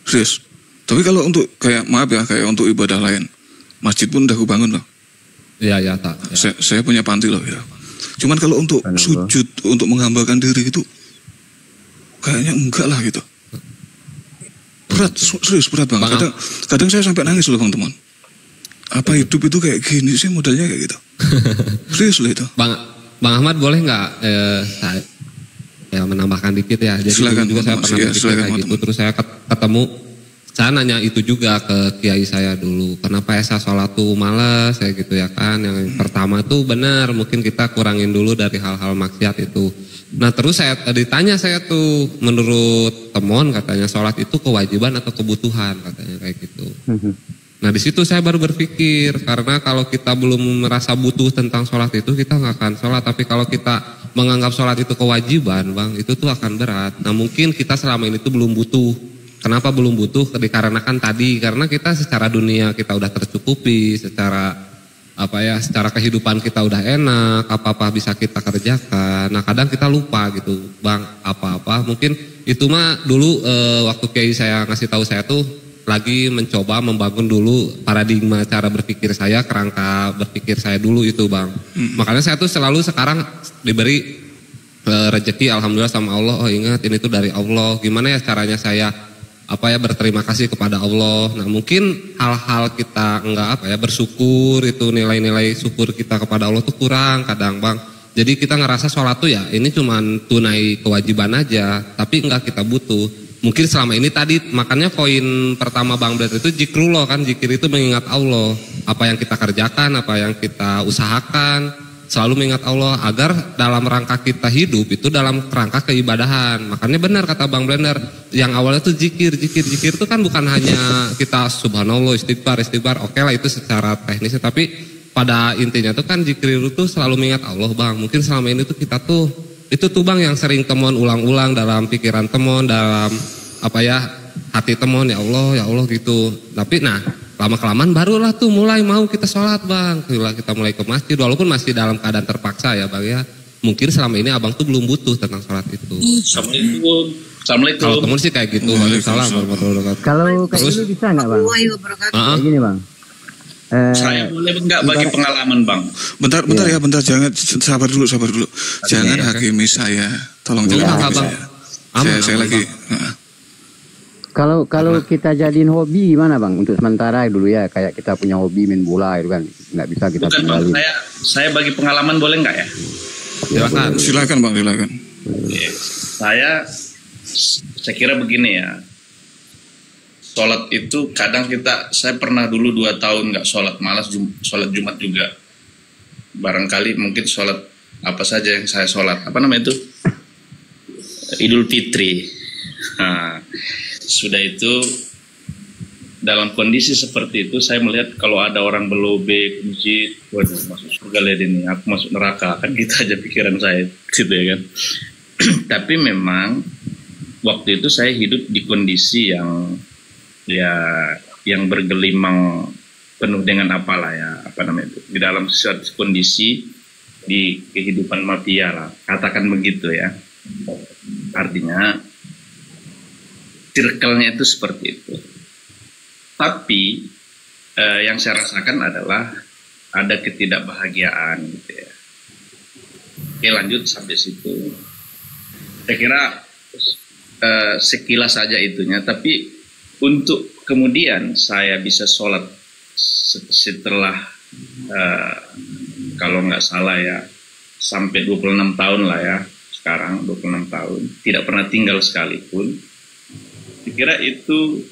Speaker 5: Serius. Tapi kalau untuk kayak maaf ya, kayak untuk ibadah lain, masjid pun udah aku bangun loh.
Speaker 1: Iya tak. Ya.
Speaker 5: Saya punya panti loh ya. Cuman kalau untuk sujud, untuk menghambakan diri itu, kayaknya enggak lah gitu. Berat, serius berat banget. Kadang saya sampai nangis loh teman-teman. Apa hidup itu kayak gini sih modelnya kayak gitu. Serius loh itu.
Speaker 1: Bang Ahmad boleh nggak saya menambahkan dikit ya. Jadi silakan, juga saya pernah kayak gitu. Terus saya ketemu, saya nanya itu juga ke kiai saya dulu. Kenapa ya saya sholat tuh malas ya gitu ya kan. Yang pertama tuh benar, mungkin kita kurangin dulu dari hal-hal maksiat itu. Nah terus saya ditanya saya tuh, menurut Temon katanya sholat itu kewajiban atau kebutuhan katanya kayak gitu. Nah di situ saya baru berpikir, karena kalau kita belum merasa butuh tentang sholat itu kita nggak akan sholat. Tapi kalau kita menganggap sholat itu kewajiban, Bang, itu tuh akan berat. Nah mungkin kita selama ini tuh belum butuh. Kenapa belum butuh? Dikarenakan tadi, karena kita secara dunia kita udah tercukupi, secara secara kehidupan kita udah enak, apa-apa bisa kita kerjakan. Nah kadang kita lupa gitu, Bang, apa-apa. Mungkin itu mah dulu waktu Kiai saya ngasih tahu saya tuh lagi mencoba membangun dulu paradigma cara berpikir saya, kerangka berpikir saya dulu itu, Bang. Makanya saya tuh selalu sekarang diberi rezeki alhamdulillah sama Allah. Oh ingat ini tuh dari Allah. Gimana ya caranya saya berterima kasih kepada Allah. Nah mungkin hal-hal kita bersyukur, itu nilai-nilai syukur kita kepada Allah tuh kurang kadang, Bang. Jadi kita ngerasa sholat tuh ya ini cuman tunai kewajiban aja, tapi enggak kita butuh. Mungkin selama ini tadi makanya poin pertama Bang Bled itu zikrullah kan, zikir itu mengingat Allah. Apa yang kita kerjakan, apa yang kita usahakan, selalu mengingat Allah agar dalam rangka kita hidup itu dalam rangka keibadahan. Makanya benar kata Bang Blender, yang awalnya tuh zikir itu kan bukan hanya kita subhanallah, istighfar, oke lah itu secara teknisnya, tapi pada intinya tuh kan zikir itu selalu mengingat Allah, Bang. Mungkin selama ini tuh kita tuh itu tuh, Bang, yang sering temon ulang-ulang dalam pikiran temon, dalam hati temon, ya Allah gitu. Tapi nah lama-kelamaan barulah tuh mulai mau kita sholat, Bang. Kita mulai ke masjid walaupun masih dalam keadaan terpaksa ya, Bang ya. Mungkin selama ini Abang tuh belum butuh tentang sholat itu. Assalamualaikum. Kalau temen sih kayak gitu. Waalaikumsalam warahmatullahi wabarakatuh.
Speaker 4: Kalau kayak gitu bisa nggak, Bang? Kayak gini, Bang.
Speaker 6: Saya boleh enggak bagi pengalaman, Bang?
Speaker 5: Bentar ya, bentar, jangan, sabar dulu. Jangan hakimi saya. Tolong jangan hakimi saya. Saya lagi.
Speaker 4: Kalau kita jadiin hobi gimana, Bang? Untuk sementara dulu ya, kayak kita punya hobi main bola itu kan, nggak bisa kita tinggalin.
Speaker 6: Bang, saya bagi pengalaman boleh nggak ya?
Speaker 5: Silakan, Bang, silakan.
Speaker 6: Saya kira begini ya. Sholat itu kadang saya pernah dulu 2 tahun nggak sholat, malas sholat Jumat juga. Barangkali mungkin sholat apa saja yang saya sholat, itu Idul Fitri. Nah, sudah itu dalam kondisi seperti itu saya melihat kalau ada orang berlobe ke masjid, waduh masuk surga lihat ini, aku masuk neraka, kan gitu aja pikiran saya gitu ya kan. Tapi memang waktu itu saya hidup di kondisi yang bergelimang penuh dengan di dalam suatu kondisi di kehidupan mafia lah, katakan begitu ya. Artinya circle-nya itu seperti itu. Tapi yang saya rasakan adalah ada ketidakbahagiaan gitu ya. Oke, lanjut sampai situ. Saya kira sekilas saja itunya, tapi untuk kemudian saya bisa sholat setelah kalau nggak salah ya sampai 26 tahun lah ya, sekarang 26 tahun tidak pernah tinggal sekalipun. Saya kira itu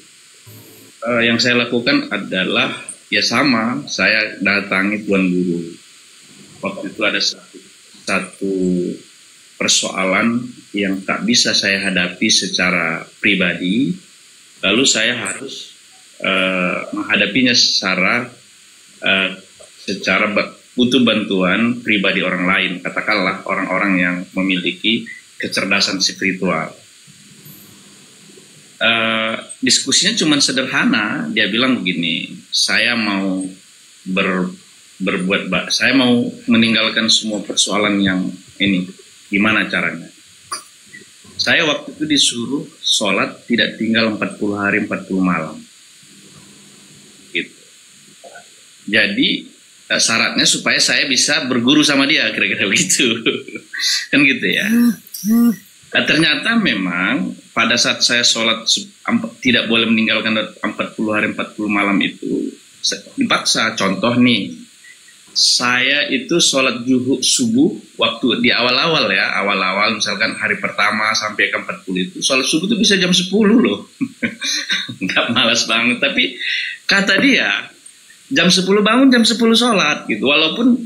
Speaker 6: yang saya lakukan adalah ya sama, saya datangi Tuan Guru. Waktu itu ada satu persoalan yang tak bisa saya hadapi secara pribadi. Lalu saya harus menghadapinya secara butuh bantuan pribadi orang lain, katakanlah orang-orang yang memiliki kecerdasan spiritual. Diskusinya cuma sederhana, dia bilang begini, saya mau saya mau meninggalkan semua persoalan yang ini, gimana caranya? Saya waktu itu disuruh sholat tidak tinggal 40 hari 40 malam. Gitu. Jadi syaratnya supaya saya bisa berguru sama dia, kira-kira begitu. Kan gitu ya. Nah, ternyata memang pada saat saya sholat tidak boleh meninggalkan 40 hari 40 malam itu, dipaksa. Contoh nih, saya itu sholat subuh waktu di awal-awal ya, misalkan hari pertama sampai ke 40 itu, sholat subuh itu bisa jam 10 loh. Nggak malas banget, tapi kata dia, jam 10 bangun, jam 10 sholat gitu. Walaupun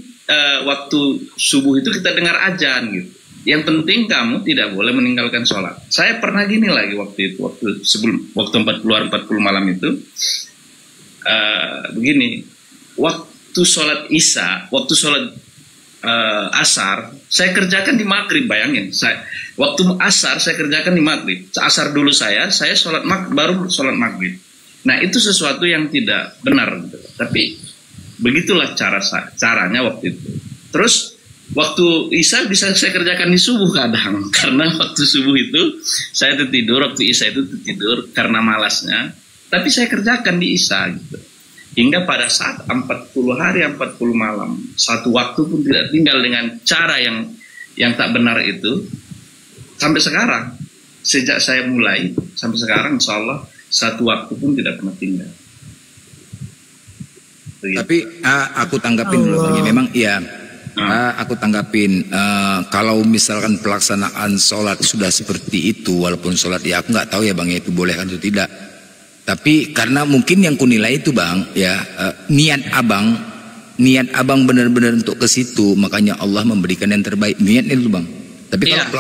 Speaker 6: waktu subuh itu kita dengar azan gitu. Yang penting kamu tidak boleh meninggalkan sholat. Saya pernah gini lagi waktu itu, waktu 40 malam itu, begini, waktu sholat isya, waktu sholat asar, Saya kerjakan di maghrib, bayangin. Waktu asar saya kerjakan di maghrib. Asar dulu saya sholat baru sholat maghrib. Nah itu sesuatu yang tidak benar. Gitu. Tapi begitulah caranya waktu itu. Terus waktu Isya bisa saya kerjakan di subuh kadang. Karena waktu subuh itu saya tertidur, waktu Isya itu tertidur karena malasnya. Tapi saya kerjakan di Isya gitu. Hingga pada saat 40 hari 40 malam, satu waktu pun tidak tinggal dengan cara yang tak benar itu. Sampai sekarang, sejak saya mulai sampai sekarang, insya Allah satu waktu pun tidak pernah tinggal.
Speaker 3: Tapi aku tanggapin dulu Bang. Memang iya. Aku tanggapin kalau misalkan pelaksanaan sholat sudah seperti itu, walaupun sholat ya aku nggak tahu ya Bang ya itu boleh atau tidak. Tapi karena mungkin yang kunilai itu Bang ya niat abang benar-benar untuk ke situ, makanya Allah memberikan yang terbaik niatnya itu Bang. Tapi kalau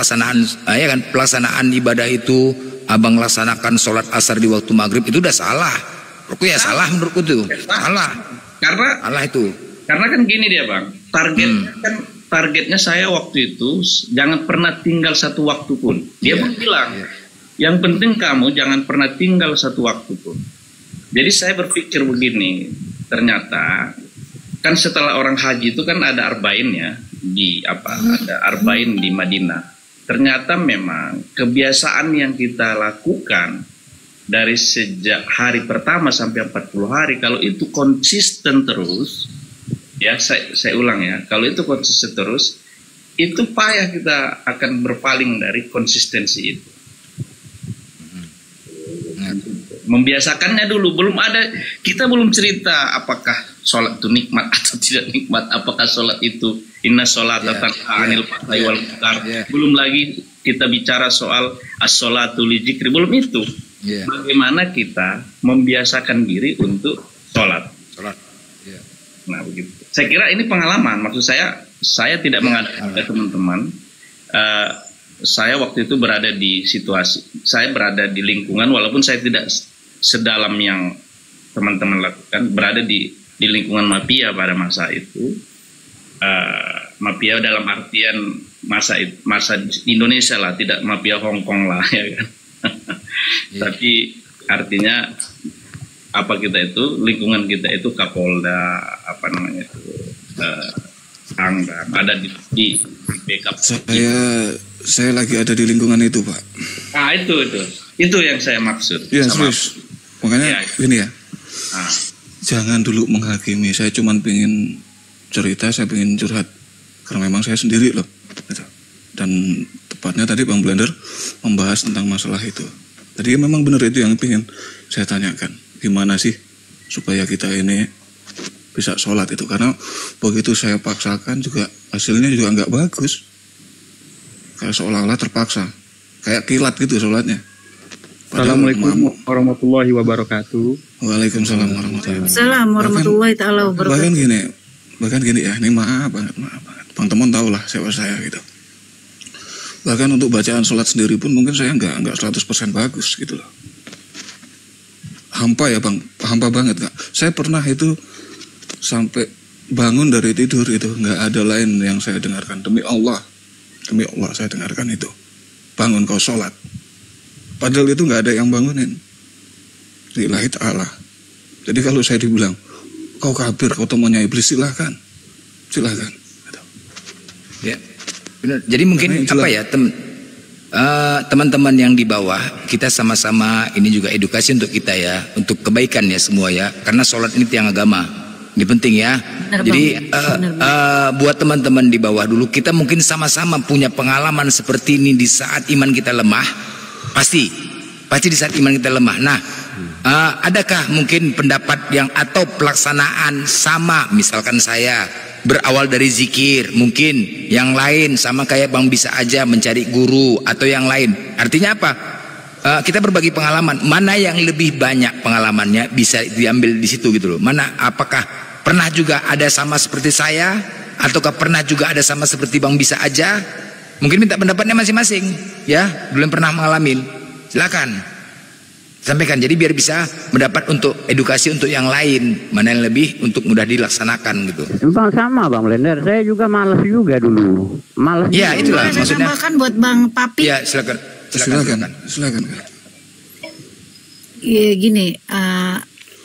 Speaker 3: pelaksanaan ibadah itu abang laksanakan sholat asar di waktu maghrib itu udah salah. Menurutku ya salah menurutku tuh salah. Karena itu. Karena kan gini dia Bang, targetnya saya waktu itu jangan pernah tinggal satu waktu pun. Dia pun bilang. Yang penting kamu jangan pernah tinggal satu waktu pun. Jadi saya berpikir begini, ternyata kan setelah orang haji itu kan ada arba'in ya ada arba'in di Madinah. Ternyata memang kebiasaan yang kita lakukan dari sejak hari pertama sampai 40 hari kalau itu konsisten terus, ya saya ulang ya, kalau itu konsisten terus, itu payah kita akan berpaling dari konsistensi itu. Membiasakannya dulu, kita belum cerita apakah sholat itu nikmat atau tidak nikmat, apakah sholat itu inna sholata tanha anil fahsya'i wal munkar, belum lagi kita bicara soal as-sholatu li dzikri, belum itu. Bagaimana kita membiasakan diri untuk sholat. Nah begitu. Saya kira ini pengalaman, maksud saya tidak mengadakan teman-teman. Saya waktu itu berada di situasi, saya berada di lingkungan walaupun saya tidak sedalam yang teman-teman lakukan, berada di lingkungan mafia pada masa itu. Mafia dalam artian masa Indonesia lah, tidak mafia Hong Kong lah ya kan. Tapi artinya apa kita itu, lingkungan kita itu Kapolda, apa namanya itu, Angga, ada di backup.
Speaker 5: Saya lagi ada di lingkungan itu Pak.
Speaker 6: Ah itu yang saya maksud.
Speaker 5: Ya serius. Makanya gini ya. Jangan dulu menghakimi. Saya cuma pengen cerita, saya pengen curhat. Karena memang saya sendiri loh. Dan tepatnya tadi Bang Blender membahas tentang masalah itu. Tadi memang benar itu yang pengen saya tanyakan. Gimana sih supaya kita ini bisa sholat itu. Karena begitu saya paksakan juga hasilnya juga nggak bagus. Kayak seolah-olah terpaksa. Kayak kilat gitu sholatnya.
Speaker 7: Assalamualaikum warahmatullahi wabarakatuh.
Speaker 5: Waalaikumsalam warahmatullahi wabarakatuh.
Speaker 2: Assalamualaikum warahmatullahi wabarakatuh.
Speaker 5: Bahkan gini ya, ini maaf banget. Bang Temon tahu lah siapa saya gitu. Bahkan untuk bacaan sholat sendiri pun mungkin saya nggak 100% bagus gitu loh. Hampa ya Bang, hampa banget Kak. Saya pernah itu sampai bangun dari tidur itu nggak ada lain yang saya dengarkan. Demi Allah saya dengarkan itu. Bangun kau sholat. Padahal itu nggak ada yang bangunin. Lillahi ta'ala. Jadi kalau saya dibilang, kau kafir, kau temannya iblis, silahkan.
Speaker 3: Ya, benar. Jadi mungkin apa ya teman-teman yang di bawah, kita sama-sama ini juga edukasi untuk kita ya, untuk kebaikan ya semua ya. Karena sholat ini tiang agama. Ini penting ya. Benar, jadi buat teman-teman di bawah dulu, kita mungkin sama-sama punya pengalaman seperti ini di saat iman kita lemah. Pasti di saat iman kita lemah. Nah, adakah mungkin pendapat yang atau pelaksanaan sama, misalkan saya berawal dari zikir, mungkin yang lain sama kayak Bang bisa aja mencari guru atau yang lain. Artinya apa? Kita berbagi pengalaman. Mana yang lebih banyak pengalamannya bisa diambil di situ gitu loh. Mana, apakah pernah juga ada sama seperti saya, ataukah pernah juga ada sama seperti Bang bisa aja? Mungkin minta pendapatnya masing-masing ya, belum pernah mengalami. Silakan. Sampaikan, jadi biar bisa mendapat untuk edukasi untuk yang lain, mana yang lebih untuk mudah dilaksanakan gitu.
Speaker 4: Bang, sama Bang Blender, saya juga malas juga dulu. Malas.
Speaker 3: Ya, itulah
Speaker 2: Saya
Speaker 3: maksudnya.
Speaker 2: tambahkan buat Bang Papi.
Speaker 3: Ya, silakan.
Speaker 5: Silakan.
Speaker 2: Iya gini,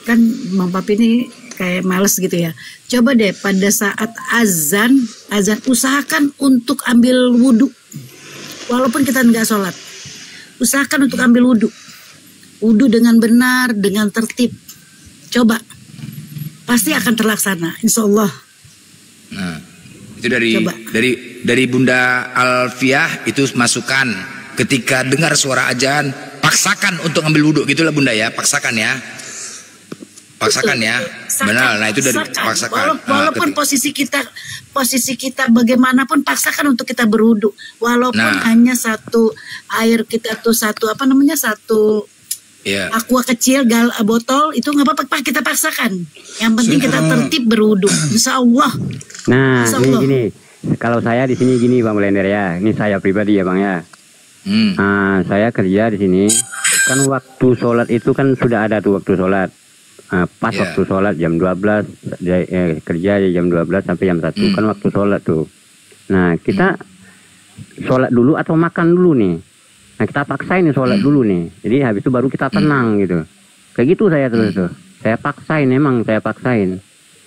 Speaker 2: kan Bang Papi ini kayak males gitu ya. Coba deh pada saat azan usahakan untuk ambil wudhu. Walaupun kita nggak sholat, usahakan untuk ambil wudhu. Wudhu dengan benar, dengan tertib. Coba, pasti akan terlaksana, insya Allah.
Speaker 3: Nah, itu dari Bunda Alfiah itu masukan. Ketika dengar suara azan, paksakan untuk ambil wudhu, gitulah Bunda ya, paksakan ya. Paksakan ya, benar. Nah itu dari paksakan.
Speaker 2: Walaupun posisi kita bagaimanapun, paksakan untuk kita berwudu. Walaupun hanya satu air kita tuh satu aqua kecil botol itu nggak apa-apa, kita paksakan. Yang penting kita tertib berwudu, insya Allah.
Speaker 4: Nah, gini, kalau saya di sini gini Bang Blender ya, ini saya pribadi ya Bang ya. Saya kerja di sini, kan waktu sholat itu kan sudah ada tuh waktu sholat. Pas waktu sholat jam 12 kerja jam 12 sampai jam 1 kan waktu sholat tuh. Nah kita sholat dulu atau makan dulu nih. Nah kita paksain nih sholat dulu nih. Jadi habis itu baru kita tenang gitu. Kayak gitu saya terus tuh. Saya paksain, saya paksain.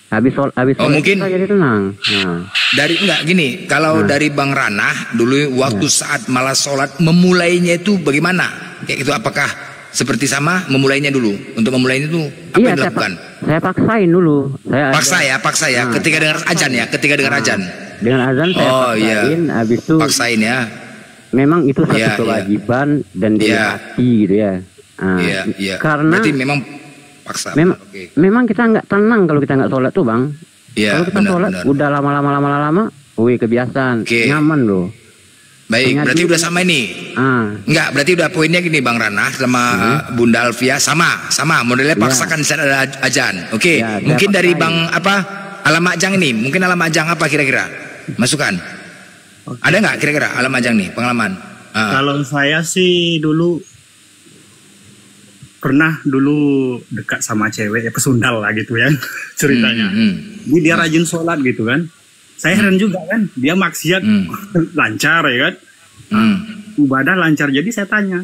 Speaker 4: Habis sholat
Speaker 3: mungkin
Speaker 4: kita jadi tenang. Nah.
Speaker 3: Dari enggak gini, kalau dari Bang Ranah dulu waktu saat malas sholat memulainya itu bagaimana? Kayak gitu, apakah seperti sama memulainya dulu? Untuk memulainya itu apa yang dilakukan?
Speaker 4: Saya paksain dulu.
Speaker 3: Paksa ya. Ketika dengar azan ya, azan.
Speaker 4: Dengan azan saya paksain, habis itu
Speaker 3: paksain ya.
Speaker 4: Memang itu satu kewajiban dan dihati gitu ya.
Speaker 3: Iya.
Speaker 4: Karena
Speaker 3: berarti memang paksa.
Speaker 4: Memang kita nggak tenang kalau kita nggak sholat tuh Bang. Kalau kita sholat udah lama, kebiasaan, nyaman loh.
Speaker 3: Baik, berarti udah sama ini. Enggak, berarti udah poinnya gini Bang Ranah sama Bunda Alfiah sama modelnya paksakan saat ada azan. Oke. Mungkin dari Bang Alamak Jang ini, mungkin Alamak Jang apa kira-kira? Masukan. Ada nggak kira-kira Alamak Jang nih pengalaman?
Speaker 7: Kalau saya sih pernah dekat sama cewek ya, pesundal lah gitu ya ceritanya. Dia rajin sholat gitu kan. Saya heran juga kan, dia maksiat lancar ya kan, ibadah lancar. Jadi saya tanya,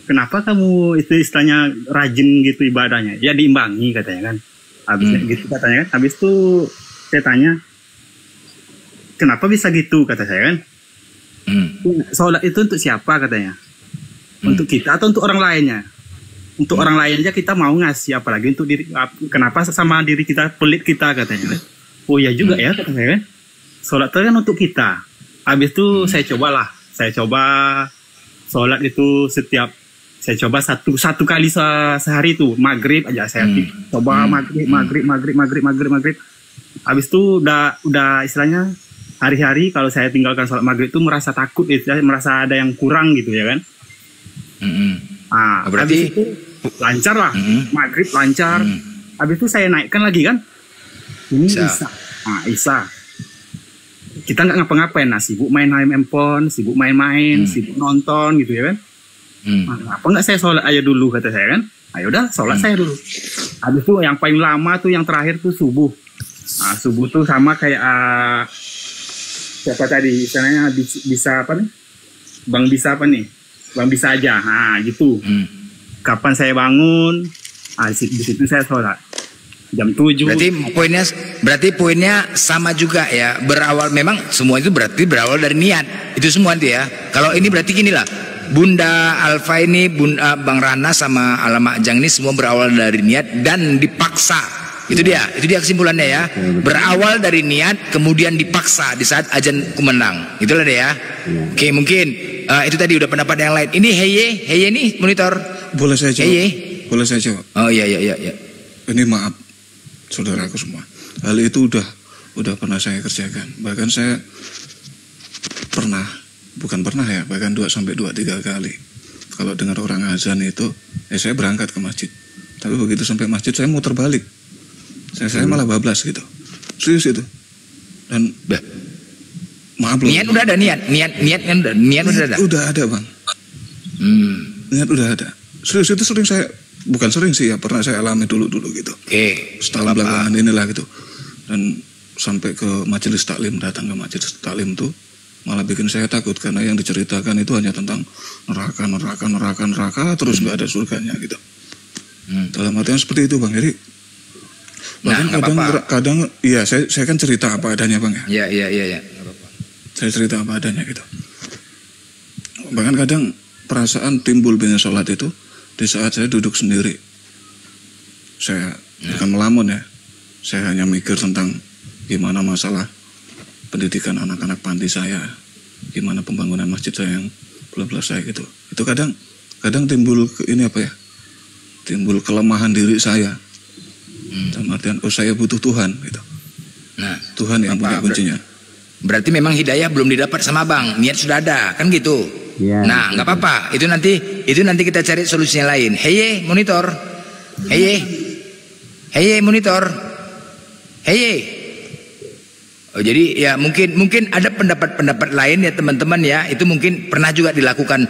Speaker 7: kenapa kamu istilahnya rajin gitu ibadahnya? Ya diimbangi katanya kan. Habisnya gitu katanya kan. Habis itu saya tanya, kenapa bisa gitu kata saya kan? Sholat itu untuk siapa katanya? Untuk kita atau untuk orang lainnya? Untuk orang lain aja kita mau ngasih, apalagi untuk diri. Kenapa sama diri kita, pelit kita katanya kan? Oh ya juga ya kata saya kan. Sholat itu kan untuk kita. Habis itu saya coba sholat itu saya coba satu kali sehari itu maghrib aja saya coba maghrib. Habis itu udah istilahnya hari-hari kalau saya tinggalkan sholat maghrib itu merasa takut, merasa ada yang kurang gitu ya kan.
Speaker 3: Berarti
Speaker 7: habis itu lancar lah, maghrib lancar. Habis itu saya naikkan lagi kan. Ini Isa. Kita nggak ngapa-ngapain, sibuk main handphone, sibuk main-main, sibuk nonton gitu ya kan. Apa nggak saya sholat aja dulu kata saya kan. Ayo udah sholat saya dulu. Habis itu yang paling lama tuh yang terakhir tuh subuh. Subuh tuh sama kayak siapa tadi istilahnya bisa apa nih? Bang bisa apa nih? Bang bisa aja. Gitu. Kapan saya bangun? Di situ saya sholat. Jam 7.
Speaker 3: Berarti poinnya sama juga ya. Berawal memang semua itu berarti berawal dari niat. Itu semua itu ya. Kalau ini berarti gini lah. Bunda Alfa ini, Bang Rana sama Alamak Jang ini semua berawal dari niat dan dipaksa. Itu dia kesimpulannya ya. Berawal dari niat kemudian dipaksa di saat azan kumandang. Itulah dia ya. Oke, mungkin itu tadi udah pendapat yang lain. Ini Heye nih monitor.
Speaker 5: Boleh saya jawab? Boleh saya jawab?
Speaker 3: Oh iya.
Speaker 5: Ini maaf saudaraku semua. Hal itu udah pernah saya kerjakan. Bahkan saya bahkan 2-3 kali. Kalau dengar orang azan itu, saya berangkat ke masjid. Tapi begitu sampai masjid saya muter balik. Saya malah bablas gitu. Serius itu. Dan maaf loh.
Speaker 3: Niat udah ada niat udah ada.
Speaker 5: Udah ada Bang. Niat udah ada. serius itu sering saya, bukan sering sih ya, pernah saya alami dulu gitu. Setahun belakangan inilah gitu. Dan sampai ke majelis taklim, datang ke majelis taklim tuh malah bikin saya takut karena yang diceritakan itu hanya tentang neraka terus nggak ada surganya gitu. Dalam artian seperti itu Bang. Jadi bahkan kadang iya saya kan cerita apa adanya Bang ya.
Speaker 3: Iya.
Speaker 5: Saya cerita apa adanya gitu. Bahkan kadang perasaan timbul pengen sholat itu di saat saya duduk sendiri. Saya bukan melamun ya. Saya hanya mikir tentang gimana masalah pendidikan anak-anak panti saya, gimana pembangunan masjid saya yang belum selesai gitu. Itu kadang timbul timbul kelemahan diri saya. Dalam artian saya butuh Tuhan gitu.
Speaker 3: Nah,
Speaker 5: Tuhan yang punya kuncinya.
Speaker 3: Berarti memang hidayah belum didapat sama Bang, niat sudah ada, kan gitu.
Speaker 4: Ya,
Speaker 3: nah, nggak apa-apa. Itu nanti kita cari solusinya lain. Heye monitor. Heye monitor. Heye. Oh, jadi ya mungkin ada pendapat lain ya teman-teman ya, itu mungkin pernah juga dilakukan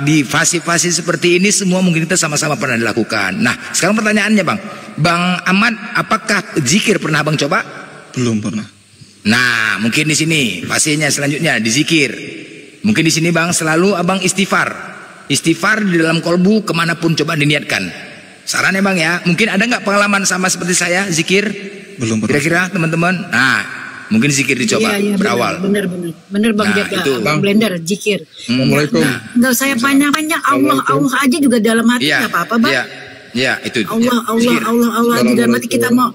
Speaker 3: di fase-fase seperti ini, semua mungkin kita sama-sama pernah dilakukan. Nah sekarang pertanyaannya Bang Ahmad, apakah zikir pernah Abang coba?
Speaker 5: Belum pernah.
Speaker 3: Nah mungkin di sini fasenya selanjutnya di zikir. Mungkin di sini Bang selalu Abang istighfar di dalam kolbu kemanapun coba diniatkan. Sarannya Bang ya, mungkin ada nggak pengalaman sama seperti saya zikir?
Speaker 5: Belum pernah.
Speaker 3: Kira-kira teman-teman. Nah mungkin zikir dicoba berawal.
Speaker 2: Bener Bang,
Speaker 3: nah,
Speaker 2: itu Bang Blender zikir.
Speaker 5: Assalamualaikum.
Speaker 2: Nggak saya panjang-panjang, Allah aja juga dalam hati nggak apa-apa Bang.
Speaker 3: Iya itu.
Speaker 2: Allah aja dalam hati kita mau.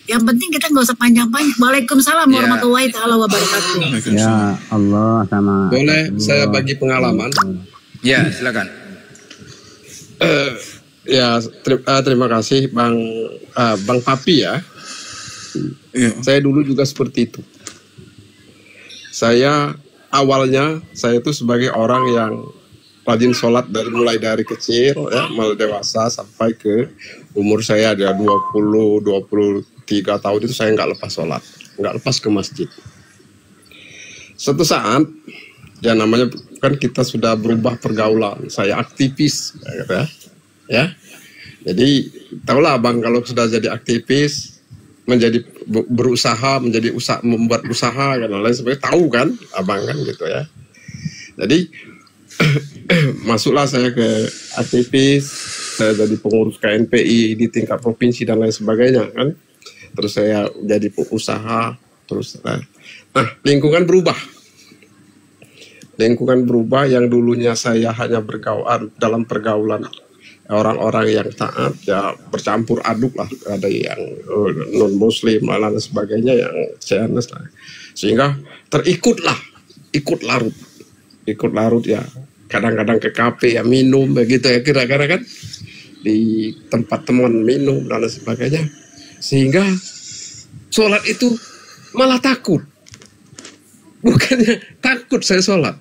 Speaker 2: Yang penting kita nggak usah panjang-panjang. Waalaikumsalam warahmatullahi taala wabarakatuh.
Speaker 4: Ya Allah sama.
Speaker 8: Boleh saya bagi pengalaman?
Speaker 3: Ya silakan.
Speaker 8: Terima kasih Bang Papi ya.
Speaker 5: Iya.
Speaker 8: Saya dulu juga seperti itu. Awalnya saya itu sebagai orang yang rajin sholat mulai dari kecil ya, mulai dewasa sampai ke umur saya ada 23 tahun itu saya nggak lepas sholat, nggak lepas ke masjid. Suatu saat ya namanya kan kita sudah berubah pergaulan, saya aktivis ya. Jadi tahulah Bang kalau sudah jadi aktivis membuat usaha dan lain sebagainya, tahu kan Abang kan gitu ya. Jadi masuklah saya ke aktivis, saya jadi pengurus KNPI di tingkat provinsi dan lain sebagainya kan. Terus saya jadi usaha terus. Nah lingkungan berubah yang dulunya saya hanya bergaul dalam pergaulan orang-orang yang taat ya bercampur aduk lah, ada yang non muslim dan sebagainya yang CNS lah, sehingga ikut larut ya, kadang-kadang ke kafe ya minum begitu ya kira-kira kan di tempat teman minum dan sebagainya, sehingga sholat itu malah takut, bukannya takut saya sholat.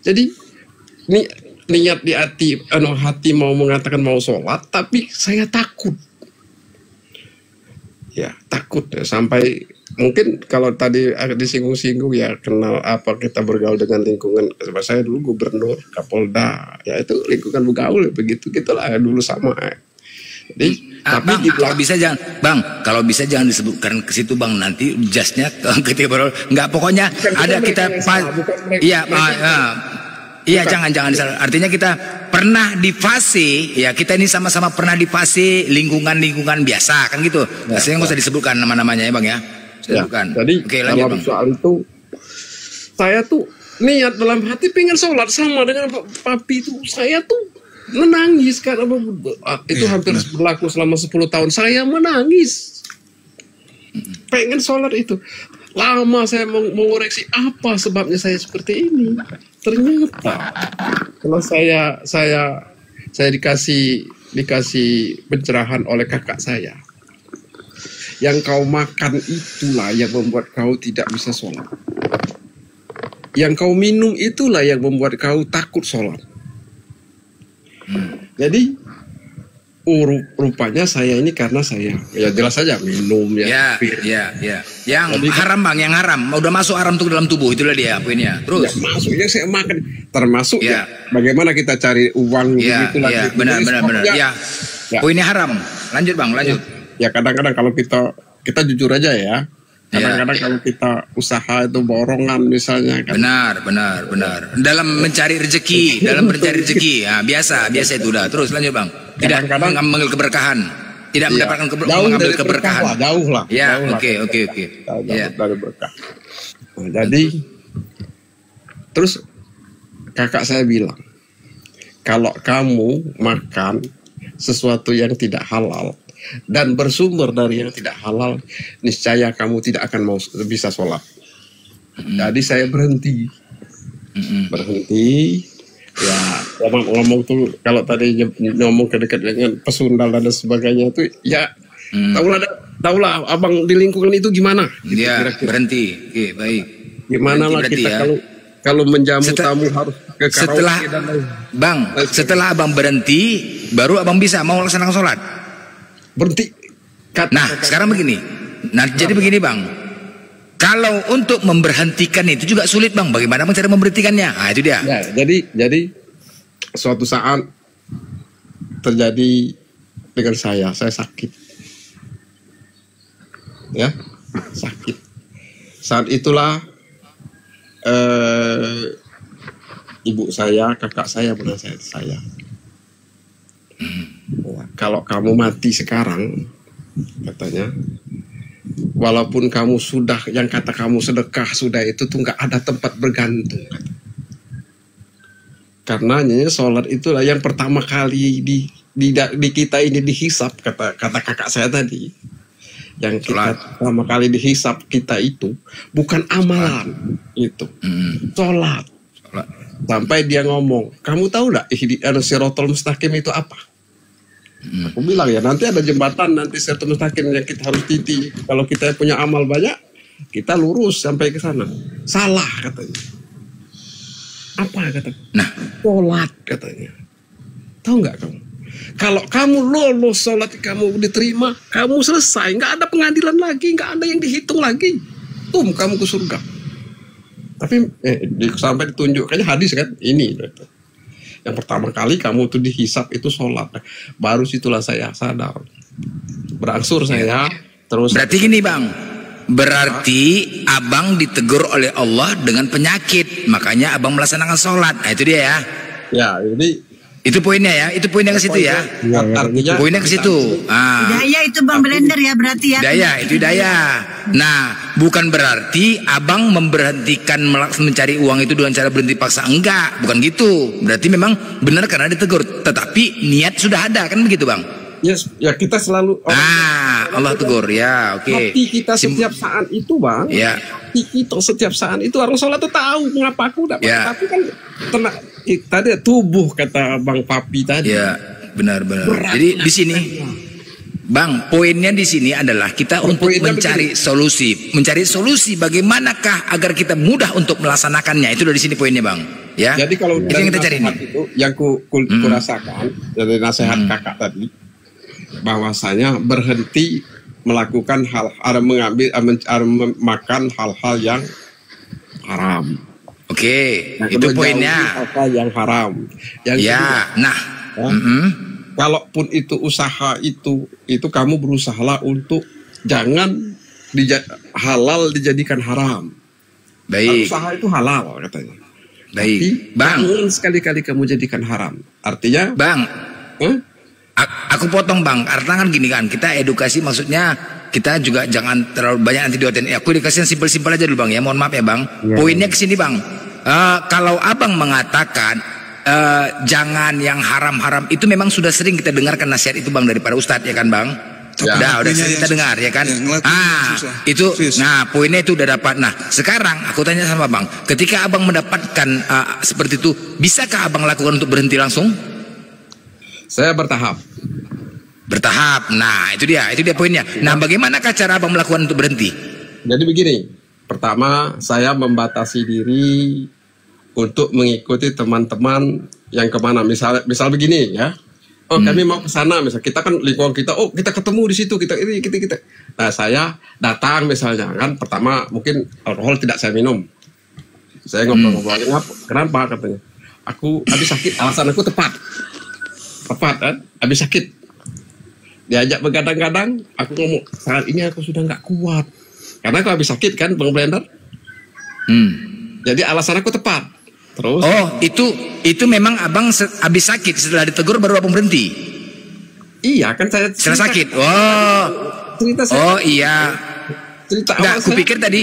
Speaker 8: Jadi niat di hati mau mengatakan mau sholat, tapi saya takut. Ya takut ya, sampai mungkin kalau tadi disinggung-singgung ya kenal apa kita bergaul dengan lingkungan. Saya dulu gubernur, Kapolda, ya itu lingkungan bergaul begitu gitulah dulu sama. Jadi
Speaker 3: tapi Bang, kalau bisa jangan disebutkan ke situ Bang, nanti jasnya ketika bergaul nggak, pokoknya ada kita Iya jangan artinya kita pernah di fase ya, kita ini sama-sama pernah di fase lingkungan biasa kan gitu. Maksudnya nggak usah disebutkan nama-namanya ya Bang ya. Sebutkan.
Speaker 8: Jadi dalam soal itu saya tuh niat dalam hati pengen sholat sama dengan Papi itu, saya tuh menangis karena itu hampir berlaku selama 10 tahun saya menangis pengen sholat itu. Lama saya mengoreksi apa sebabnya saya seperti ini. Ternyata kalau saya dikasih pencerahan oleh kakak saya, yang kau makan itulah yang membuat kau tidak bisa sholat. Yang kau minum itulah yang membuat kau takut sholat. Jadi rupanya saya ini karena saya ya jelas saja minum ya. Yang jadi, haram Bang, yang haram udah masuk haram tuh dalam tubuh, itulah dia poinnya. Terus ya, masuknya saya makan termasuk ya bagaimana kita cari uang gitu
Speaker 3: lagi. Benar. Ya. Poinnya haram. Lanjut Bang, lanjut.
Speaker 8: Ya kadang-kadang kalau kita jujur aja ya. Kadang-kadang kalau kita usaha itu borongan misalnya kan.
Speaker 3: Benar. Dalam mencari rezeki, ya, biasa itu udah. Terus lanjut Bang. Tidak mengambil keberkahan. Tidak mendapatkan mengambil keberkahan.
Speaker 8: Jauh lah.
Speaker 3: Ya, oke.
Speaker 8: Dari berkah. Nah, jadi terus kakak saya bilang, kalau kamu makan sesuatu yang tidak halal dan bersumber dari yang tidak halal, niscaya kamu tidak akan bisa sholat. Jadi saya berhenti. Ya, ngomong tuh kalau tadi ngomong dekat dengan pesundal dan sebagainya itu, ya tahulah abang di lingkungan itu gimana?
Speaker 3: Gitu, berhenti. Oke, baik.
Speaker 8: Gimana lah kita kalau menjamu tamu harus ke karaoke dan lain.
Speaker 3: Bang, setelah abang berhenti, baru abang bisa mau laksanakan sholat.
Speaker 8: Berhenti.
Speaker 3: Sekarang begini. Jadi begini Bang. Kalau untuk memberhentikan itu juga sulit Bang. Bagaimana cara memberhentikannya? Nah, itu dia.
Speaker 8: Ya, jadi suatu saat terjadi dengan saya sakit. Ya, sakit. Saat itulah ibu saya, kakak saya menasihati saya. Kalau kamu mati sekarang, katanya, walaupun kamu sudah, yang kata kamu sedekah sudah itu tuh nggak ada tempat bergantung. Karenanya sholat itulah yang pertama kali di kita ini dihisap, kata kakak saya tadi. Yang kita pertama kali dihisap kita itu bukan amalan itu, sholat. Sampai dia ngomong, kamu tahu nggak siratal mustaqim itu apa? Aku bilang ya nanti ada jembatan, nanti siratal mustaqim yang kita harus titi. Kalau kita punya amal banyak, kita lurus sampai ke sana. Salah katanya. Apa katanya? Sholat katanya. Tahu nggak kamu? Kalau kamu lolos sholat, kamu diterima, kamu selesai, nggak ada pengadilan lagi, nggak ada yang dihitung lagi, kamu ke surga. Tapi sampai ditunjuk, kayaknya hadis kan ini. Yang pertama kali kamu tuh dihisap itu sholat, baru situlah saya sadar, berangsur saya terus. Berarti
Speaker 3: gini Bang, berarti abang ditegur oleh Allah dengan penyakit, makanya abang melaksanakan sholat. Nah itu dia ya. Ya, ini itu poinnya ya, itu poinnya ke situ ya. Artinya poinnya ke situ.
Speaker 2: Daya itu Bang Blender ya berarti ya.
Speaker 3: Daya. Nah, bukan berarti abang memberhentikan mencari uang itu dengan cara berhenti paksa, enggak, bukan gitu. Berarti memang benar karena ditegur, tetapi niat sudah ada, kan begitu Bang?
Speaker 8: Yes, ya kita selalu.
Speaker 3: Allah tegur ya, oke.
Speaker 8: Hati kita setiap saat itu Bang.
Speaker 3: Ya.
Speaker 8: Hati kita setiap saat itu orang sholat tuh tahu mengapa aku dapat. Ya. Tapi kan tadi tubuh kata Bang Papi tadi.
Speaker 3: Ya, benar. Jadi di sini, Bang, poinnya di sini adalah kita untuk mencari solusi bagaimanakah agar kita mudah untuk melaksanakannya. Itu dari sini poinnya Bang. Ya.
Speaker 8: Jadi kalau
Speaker 3: itu yang kita cari ini.
Speaker 8: Itu yang ku rasakan dari nasihat kakak tadi, bahwasanya berhenti melakukan makan hal-hal yang haram.
Speaker 3: Oke, itu poinnya.
Speaker 8: Apa yang haram. Yang kedua, kalaupun itu usaha itu kamu berusahalah untuk jangan halal dijadikan haram.
Speaker 3: Baik.
Speaker 8: Usaha itu halal katanya.
Speaker 3: Baik.
Speaker 8: Tapi, Bang, sekali-kali kamu jadikan haram. Artinya,
Speaker 3: Bang, aku potong Bang, karena kan gini kan, kita edukasi maksudnya kita juga jangan terlalu banyak nanti dioten. Aku dikasih yang simpel-simpel aja dulu Bang ya, mohon maaf ya Bang. Poinnya ke sini Bang. Kalau abang mengatakan jangan yang haram-haram, itu memang sudah sering kita dengarkan nasihat itu Bang dari para ustadz ya kan Bang. Udah sering kita dengar ya kan. Itu poinnya itu udah dapat. Nah sekarang aku tanya sama Bang, ketika abang mendapatkan seperti itu, bisakah abang lakukan untuk berhenti langsung?
Speaker 8: Saya bertahap.
Speaker 3: Nah itu dia poinnya. Nah bagaimanakah cara abang melakukan untuk berhenti?
Speaker 8: Jadi begini, pertama saya membatasi diri untuk mengikuti teman-teman yang kemana. Misal begini ya, kami mau ke sana, misal kita kan lingkungan kita, kita ketemu di situ, kita. Nah saya datang misalnya kan, pertama mungkin alkohol tidak saya minum. Saya ngobrol-ngobrol, kenapa katanya? aku habis sakit, alasan aku tepat kan, habis sakit diajak begadang-gadang, aku ngomong saat ini aku sudah nggak kuat karena aku habis sakit kan Bang Blender. Jadi alasan aku tepat. Terus
Speaker 3: itu memang abang habis sakit, setelah ditegur baru abang berhenti.
Speaker 8: Iya kan saya
Speaker 3: setelah sakit.
Speaker 8: Cerita saya.
Speaker 3: Iya.
Speaker 8: Cerita
Speaker 3: nggak,
Speaker 8: awal
Speaker 3: aku pikir tadi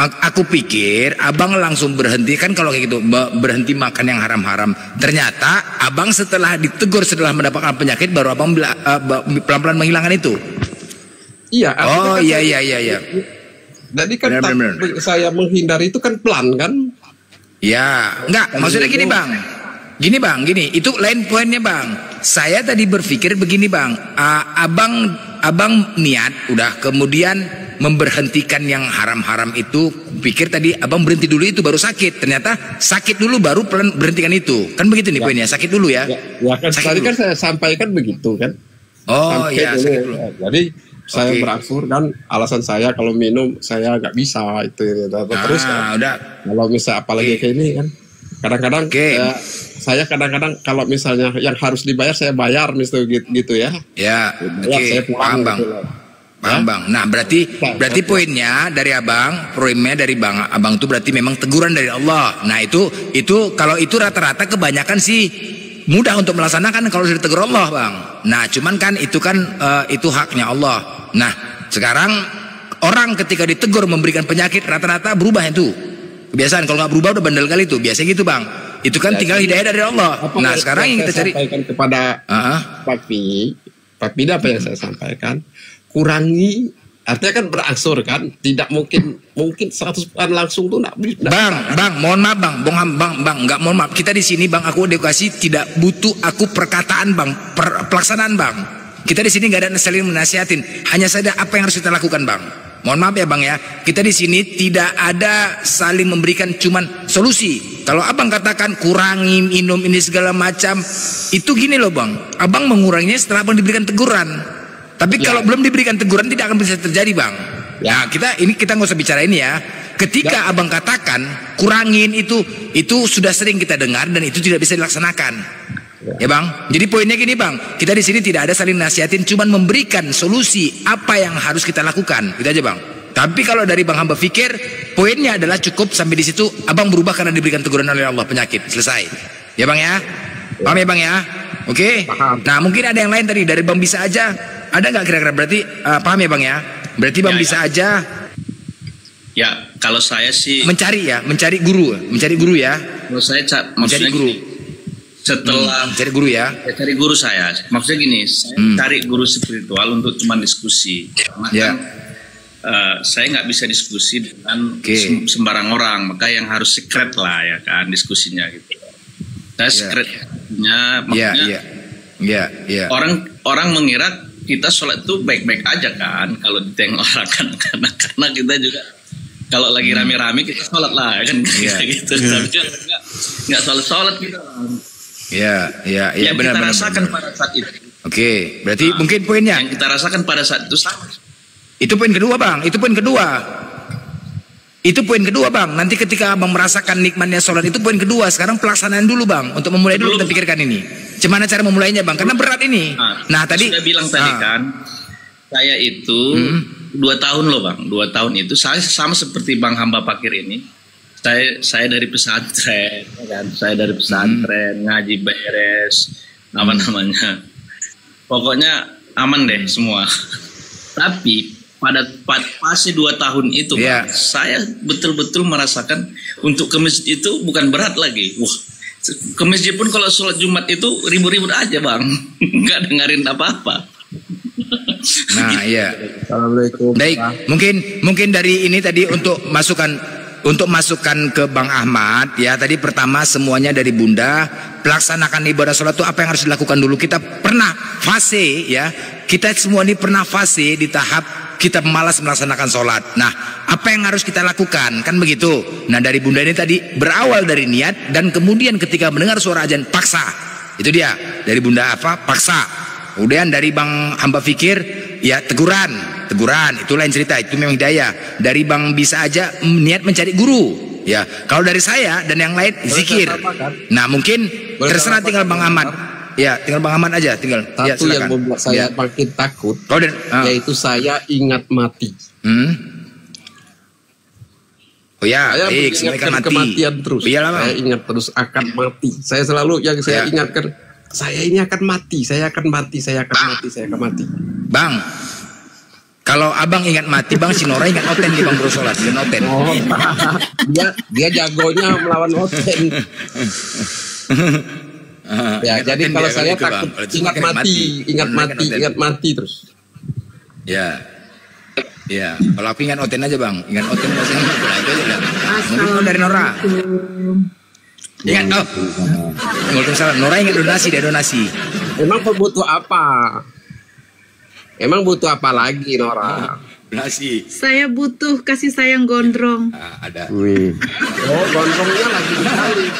Speaker 3: aku pikir abang langsung berhenti kan, kalau kayak gitu berhenti makan yang haram-haram. Ternyata abang setelah ditegur, setelah mendapatkan penyakit, baru abang pelan-pelan menghilangkan itu.
Speaker 8: Iya.
Speaker 3: Iya.
Speaker 8: Jadi kan saya menghindari itu kan pelan kan?
Speaker 3: Ya, enggak. Maksudnya gini bang. Gini, itu lain poinnya bang. Saya tadi berpikir begini bang, abang niat udah, kemudian memberhentikan yang haram-haram itu. Pikir tadi abang berhenti dulu itu baru sakit. Ternyata sakit dulu baru pelan berhentikan itu. Kan begitu nih poinnya, sakit dulu ya.
Speaker 8: Ya kan tadi kan saya sampaikan begitu kan. Sakit dulu. Jadi saya berangsur kan, alasan saya kalau minum saya nggak bisa itu. Terus kan, udah. Kalau misalnya apalagi kayak ini kan. Kadang-kadang saya kadang-kadang kalau misalnya yang harus dibayar saya bayar misalnya gitu ya. Ya, saya pulang
Speaker 3: bang. Paham bang. Nah berarti poinnya dari abang, abang itu berarti memang teguran dari Allah. Nah itu kalau itu rata-rata kebanyakan sih mudah untuk melaksanakan kalau sudah ditegur Allah bang. Nah cuman kan itu haknya Allah. Nah sekarang orang ketika ditegur memberikan penyakit rata-rata berubah itu. Kebiasaan kalau nggak berubah udah bandel kali itu, biasa gitu bang. Itu kan tinggal hidayah dari Allah. Nah sekarang yang kita cari
Speaker 8: sampaikan kepada Papi apa yang saya sampaikan, kurangi, artinya kan berangsur kan, tidak mungkin 100% langsung tuh
Speaker 3: bang, mohon maaf bang, nggak mohon maaf, kita di sini bang, aku edukasi tidak butuh aku perkataan bang, pelaksanaan bang. Kita di sini nggak ada saling menasihatin, hanya saja apa yang harus kita lakukan bang. Mohon maaf ya bang ya, kita di sini tidak ada saling memberikan cuman solusi. Kalau abang katakan kurangi minum ini segala macam, itu gini loh bang, abang menguranginya setelah abang diberikan teguran. Tapi kalau belum diberikan teguran tidak akan bisa terjadi bang. Ya kita nggak usah bicara ini ya. Ketika abang katakan kurangin itu sudah sering kita dengar dan itu tidak bisa dilaksanakan. Ya bang, jadi poinnya gini bang, kita di sini tidak ada saling nasihatin, cuman memberikan solusi apa yang harus kita lakukan, gitu aja bang. Tapi kalau dari bang hamba fikir, poinnya adalah cukup sampai di situ, abang berubah karena diberikan teguran oleh Allah, penyakit selesai. Ya bang ya, paham ya bang ya? Oke. Nah mungkin ada yang lain tadi dari bang bisa aja, ada nggak kira-kira berarti paham ya bang ya? Berarti bang bisa aja.
Speaker 6: Ya kalau saya sih
Speaker 3: mencari guru ya.
Speaker 6: Kalau saya
Speaker 3: mencari guru.
Speaker 6: Setelah
Speaker 3: cari guru ya,
Speaker 6: cari guru saya maksudnya gini, saya cari guru spiritual untuk cuman diskusi karena saya nggak bisa diskusi dengan sembarang orang, maka yang harus secret lah ya kan diskusinya gitu. Saya secretnya maksudnya orang mengira kita sholat itu baik-baik aja kan kalau ditengok orang kan, karena kita juga kalau lagi rame-rame kita sholat lah kan gitu, tapi nggak sholat gitu. Yang kita rasakan pada saat itu.
Speaker 3: Oke, berarti mungkin poinnya
Speaker 6: yang kita rasakan pada saat itu sama.
Speaker 3: Itu poin kedua bang. Itu poin kedua bang. Nanti ketika abang merasakan nikmatnya sholat itu poin kedua. Sekarang pelaksanaan dulu bang. Untuk memulai dulu kita pikirkan ini. Gimana cara memulainya bang? Karena berat ini. Nah tadi
Speaker 6: sudah bilang tadi kan, saya itu 2 tahun loh bang. 2 tahun itu saya sama seperti bang hamba Pakir ini. Saya dari pesantren, kan? Saya dari pesantren, ngaji beres, apa namanya, pokoknya aman deh semua. Tapi pada fase 2 tahun itu, Bang, saya betul-betul merasakan untuk ke masjid itu bukan berat lagi. Wah, ke masjid pun kalau sholat Jumat itu ribut-ribut aja bang, nggak dengerin apa-apa.
Speaker 3: Nah iya.
Speaker 8: Assalamualaikum.
Speaker 3: Baik, mungkin dari ini tadi untuk masukan ke Bang Ahmad ya. Tadi pertama semuanya dari Bunda, pelaksanakan ibadah sholat itu apa yang harus dilakukan dulu. Kita pernah fase ya, kita semua ini pernah fase di tahap kita malas melaksanakan sholat. Nah apa yang harus kita lakukan kan begitu. Nah dari Bunda ini tadi berawal dari niat, dan kemudian ketika mendengar suara azan paksa. Itu dia dari Bunda apa, paksa. Kemudian dari Bang hamba fikir ya teguran itu lain cerita, itu memang hidayah. Dari Bang bisa aja niat mencari guru Ya, kalau dari saya dan yang lain zikir. Nah, mungkin terserah tinggal Bang Ahmad. Ya, tinggal Bang Ahmad aja, tinggal.
Speaker 8: Satu yang membuat saya makin takut, yaitu saya ingat mati.
Speaker 3: Oh ya,
Speaker 8: saya
Speaker 3: baik,
Speaker 8: ingatkan kematian terus. Saya ingat terus akan mati. Saya selalu yang saya ingatkan, saya ini akan mati, saya akan mati, saya akan mati, saya akan mati.
Speaker 3: Bang, kalau abang ingat mati, Bang, si Nora ingat Oten di Bang Bro Sholat, dan Oten.
Speaker 8: Oh, dia jagonya melawan Oten. Ya, jadi kalau saya
Speaker 3: gitu,
Speaker 8: takut ingat mati terus.
Speaker 3: Ya, kalau aku ingat Oten aja Bang, ingat Oten masih itu aja. Mungkin dari Nora. Ingat, Waalaikumsalam. Nora ingat donasi.
Speaker 8: Emang butuh apa? Emang butuh apa lagi Nora?
Speaker 3: Donasi.
Speaker 2: Saya butuh kasih sayang gondrong.
Speaker 3: Ada.
Speaker 4: Wih.
Speaker 8: Oh, gondrongnya lagi sekali.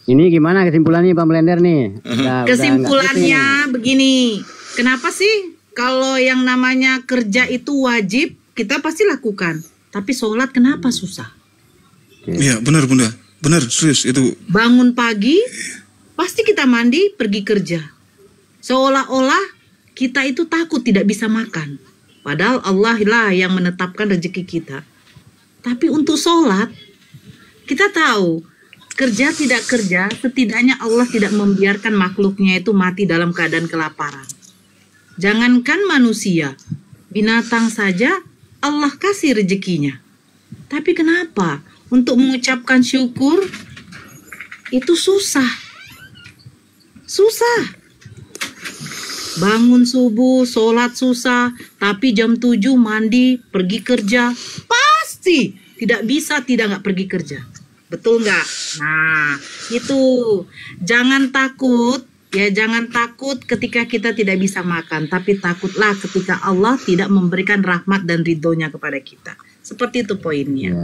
Speaker 4: Ini gimana kesimpulannya Pak Blender nih?
Speaker 2: Kesimpulannya begini. Kenapa sih kalau yang namanya kerja itu wajib, kita pasti lakukan. Tapi sholat kenapa susah?
Speaker 5: Iya, benar Bunda. Benar, serius itu.
Speaker 2: Bangun pagi, pasti kita mandi, pergi kerja. Seolah-olah kita itu takut tidak bisa makan. Padahal Allah lah yang menetapkan rezeki kita. Tapi untuk sholat, kita tahu, kerja tidak kerja, setidaknya Allah tidak membiarkan makhluknya itu mati dalam keadaan kelaparan. Jangankan manusia, binatang saja Allah kasih rezekinya. Tapi kenapa? Untuk mengucapkan syukur itu susah. Susah. Bangun subuh, sholat susah, tapi jam 7 mandi, pergi kerja. Pasti tidak bisa nggak pergi kerja. Betul nggak? Nah, itu. Jangan takut. Ya, jangan takut ketika kita tidak bisa makan, tapi takutlah ketika Allah tidak memberikan rahmat dan ridhonya kepada kita. Seperti itu poinnya.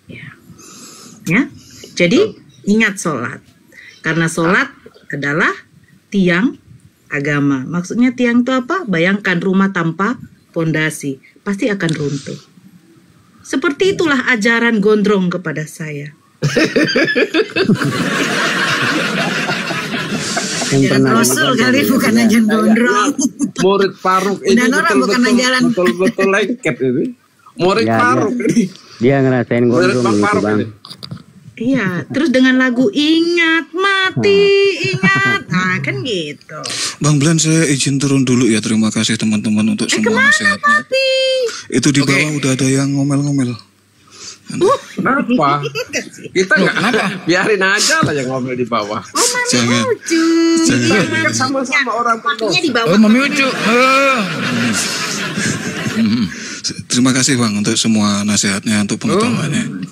Speaker 2: Ya. Jadi ingat sholat, karena sholat adalah tiang agama. Maksudnya tiang itu apa? Bayangkan rumah tanpa fondasi, pasti akan runtuh. Seperti itulah ajaran gondrong kepada saya. Ajaran Rasul kali, bukan ajaran gondrong.
Speaker 8: Murid Faruk ini betul-betul lengket ini. Murid Faruk ini.
Speaker 4: Dia ngerasain gondrong gitu Bang.
Speaker 2: Iya, terus dengan lagu ingat mati, ingat, nah kan gitu.
Speaker 5: Bang Blan, saya izin turun dulu ya. Terima kasih teman-teman untuk semua nasihatnya. Itu di bawah udah ada yang ngomel-ngomel.
Speaker 8: Kenapa? Kita nggak biarin aja lah yang ngomel di bawah.
Speaker 2: Oh,
Speaker 5: jangan
Speaker 2: lucu.
Speaker 8: Jangan sama-sama orang
Speaker 2: Maminya di bawah.
Speaker 3: Oh, Mami lucu.
Speaker 5: Terima kasih Bang untuk semua nasihatnya, untuk pengetahuannya.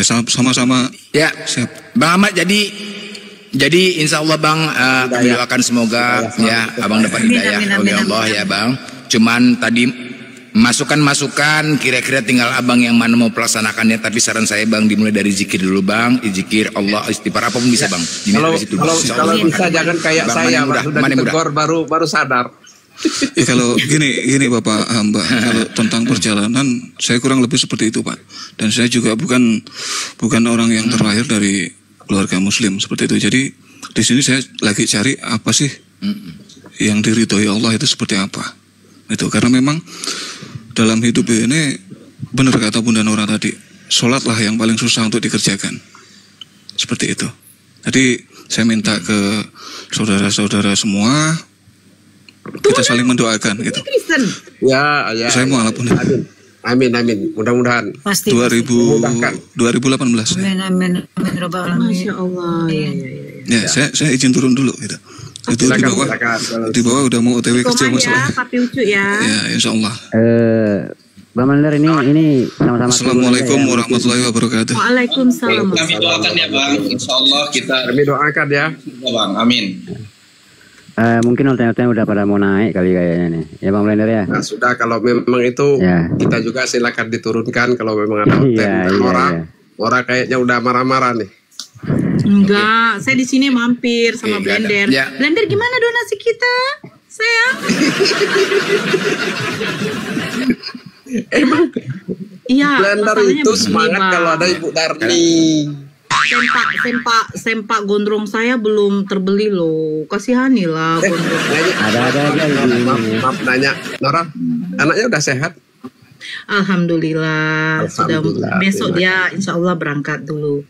Speaker 5: Sama-sama.
Speaker 3: Ya, siap. Bang Ahmad, jadi insya Allah Bang mendoakan semoga ya Abang dapat hidayah oleh Allah ya Bang. Cuman tadi masukan-masukan kira-kira tinggal Abang yang mana mau pelaksanakannya. Tapi saran saya Bang dimulai dari zikir dulu Bang. Zikir Allah, istighfar apapun bisa Bang.
Speaker 8: Kalau bisa jangan kayak saya sudah ditegur baru sadar.
Speaker 5: Kalau gini Bapak Mbak, kalau tentang perjalanan saya kurang lebih seperti itu Pak. Dan saya juga bukan orang yang terlahir dari keluarga Muslim seperti itu. Jadi di sini saya lagi cari apa sih yang diridhoi Allah itu seperti apa. Itu karena memang dalam hidup ini benar kata Bunda Nora tadi, sholatlah yang paling susah untuk dikerjakan. Seperti itu. Jadi saya minta ke saudara-saudara semua, kita saling mendoakan gitu.
Speaker 8: Ya.
Speaker 5: Saya mau alapun.
Speaker 8: Amin. Mudah-mudahan.
Speaker 2: Pasti.
Speaker 5: 2018.
Speaker 2: Amin. Masya Allah.
Speaker 5: Ya, saya izin turun dulu gitu. Itu di bawah udah mau OTW kerja masalah.
Speaker 2: Papi Ucu ya.
Speaker 5: Ya, insya Allah.
Speaker 4: Bang Blender ini sama-sama.
Speaker 5: Assalamualaikum warahmatullahi wabarakatuh.
Speaker 2: Waalaikumsalam.
Speaker 6: Kami doakan ya Bang. Insya Allah
Speaker 8: kami doakan ya.
Speaker 6: Bang, amin.
Speaker 4: Mungkin hotel-hotel udah pada mau naik kali kayaknya nih. Ya Bang Blender ya.
Speaker 8: Nah, sudah kalau memang itu kita juga silakan diturunkan kalau memang ada hotel. Orang kayaknya udah marah-marah nih.
Speaker 2: Enggak, saya di sini mampir sama Blender. Blender gimana donasi kita? Sayang.
Speaker 8: Emang
Speaker 2: Iya,
Speaker 8: blender
Speaker 2: masalahnya
Speaker 8: itu
Speaker 2: begini,
Speaker 8: semangat
Speaker 2: Bang.
Speaker 8: kalau ada Ibu Darni.
Speaker 2: Sempak gondrong saya belum terbeli loh. Kasihanilah gondrong.
Speaker 4: Ada aja
Speaker 8: Maaf nanya, Nora, anaknya udah sehat?
Speaker 2: Alhamdulillah. Sudah
Speaker 8: Alhamdulillah,
Speaker 2: besok
Speaker 8: terima
Speaker 2: dia insya Allah berangkat dulu.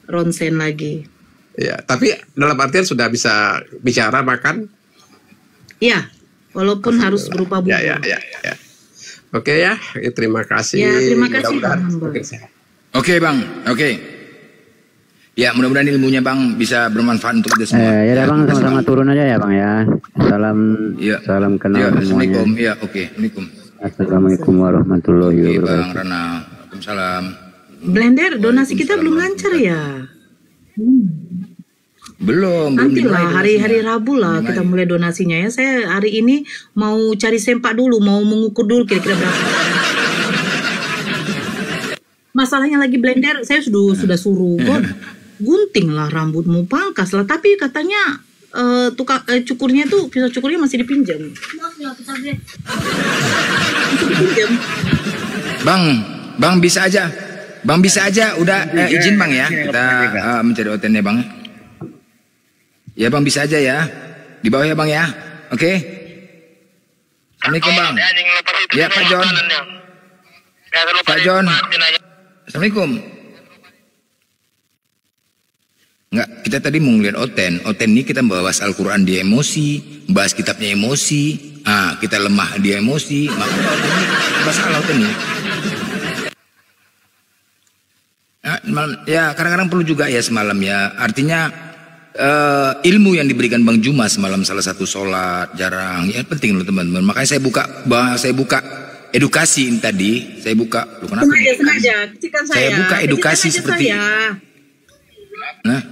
Speaker 2: Ronsen lagi.
Speaker 8: Ya, tapi dalam artian sudah bisa bicara, makan?
Speaker 2: Iya, walaupun harus berupa bubur.
Speaker 8: Ya. Oke ya, terima kasih.
Speaker 2: Ya, terima kasih,
Speaker 8: Mudah-mudahan
Speaker 2: Bang.
Speaker 8: semakin sehat.
Speaker 3: Oke Bang, oke. Ya mudah-mudahan ilmunya Bang bisa bermanfaat untuk kita semua.
Speaker 4: Ya udah Bang, sama-sama turun aja ya Bang ya. Salam,
Speaker 3: Ya.
Speaker 4: salam kenal
Speaker 3: Ya,
Speaker 4: semuanya.
Speaker 3: Assalamualaikum. Ya, oke. Assalamualaikum.
Speaker 4: Assalamualaikum warahmatullahi
Speaker 3: Oke
Speaker 4: wabarakatuh.
Speaker 3: Bang Rana. Waalaikumsalam.
Speaker 2: Blender, donasi kita belum lancar ya.
Speaker 3: Belum
Speaker 2: Nanti
Speaker 3: dimulai
Speaker 2: lah hari-hari
Speaker 3: donasinya.
Speaker 2: Rabu lah kita mulai donasinya ya. Saya hari ini mau cari sempak dulu, mau mengukur dulu kira-kira berapa. Masalahnya lagi blender, saya sudah suruh gunting lah rambutmu, pangkas lah. Tapi katanya tukang cukurnya tuh, pisau cukurnya masih dipinjam. Masih dipinjam.
Speaker 3: Bang bisa aja. Bang bisa aja. Udah izin Bang ya. Kita mencari OTN-nya Bang. Ya Bang bisa aja ya. Di bawah ya Bang ya. Oke. Assalamualaikum Bang. Ya Pak John. Pak John. Assalamualaikum. Enggak, kita tadi mau ngeliat Oten. Oten ini kita bahas Al-Quran dia emosi, bahas kitabnya emosi. Kita lemah dia emosi. Makanya Oten ini masalah Oten ini. Ya kadang-kadang perlu juga ya semalam ya. Artinya ilmu yang diberikan Bang Juma semalam salah satu sholat jarang ya penting loh teman-teman. Makanya saya buka edukasi ini tadi. Saya buka. Loh, kenapa
Speaker 2: Sengaja, kecikan saya.
Speaker 3: Saya buka edukasi
Speaker 2: Kecikan aja
Speaker 3: seperti.
Speaker 2: saya.
Speaker 3: Nah.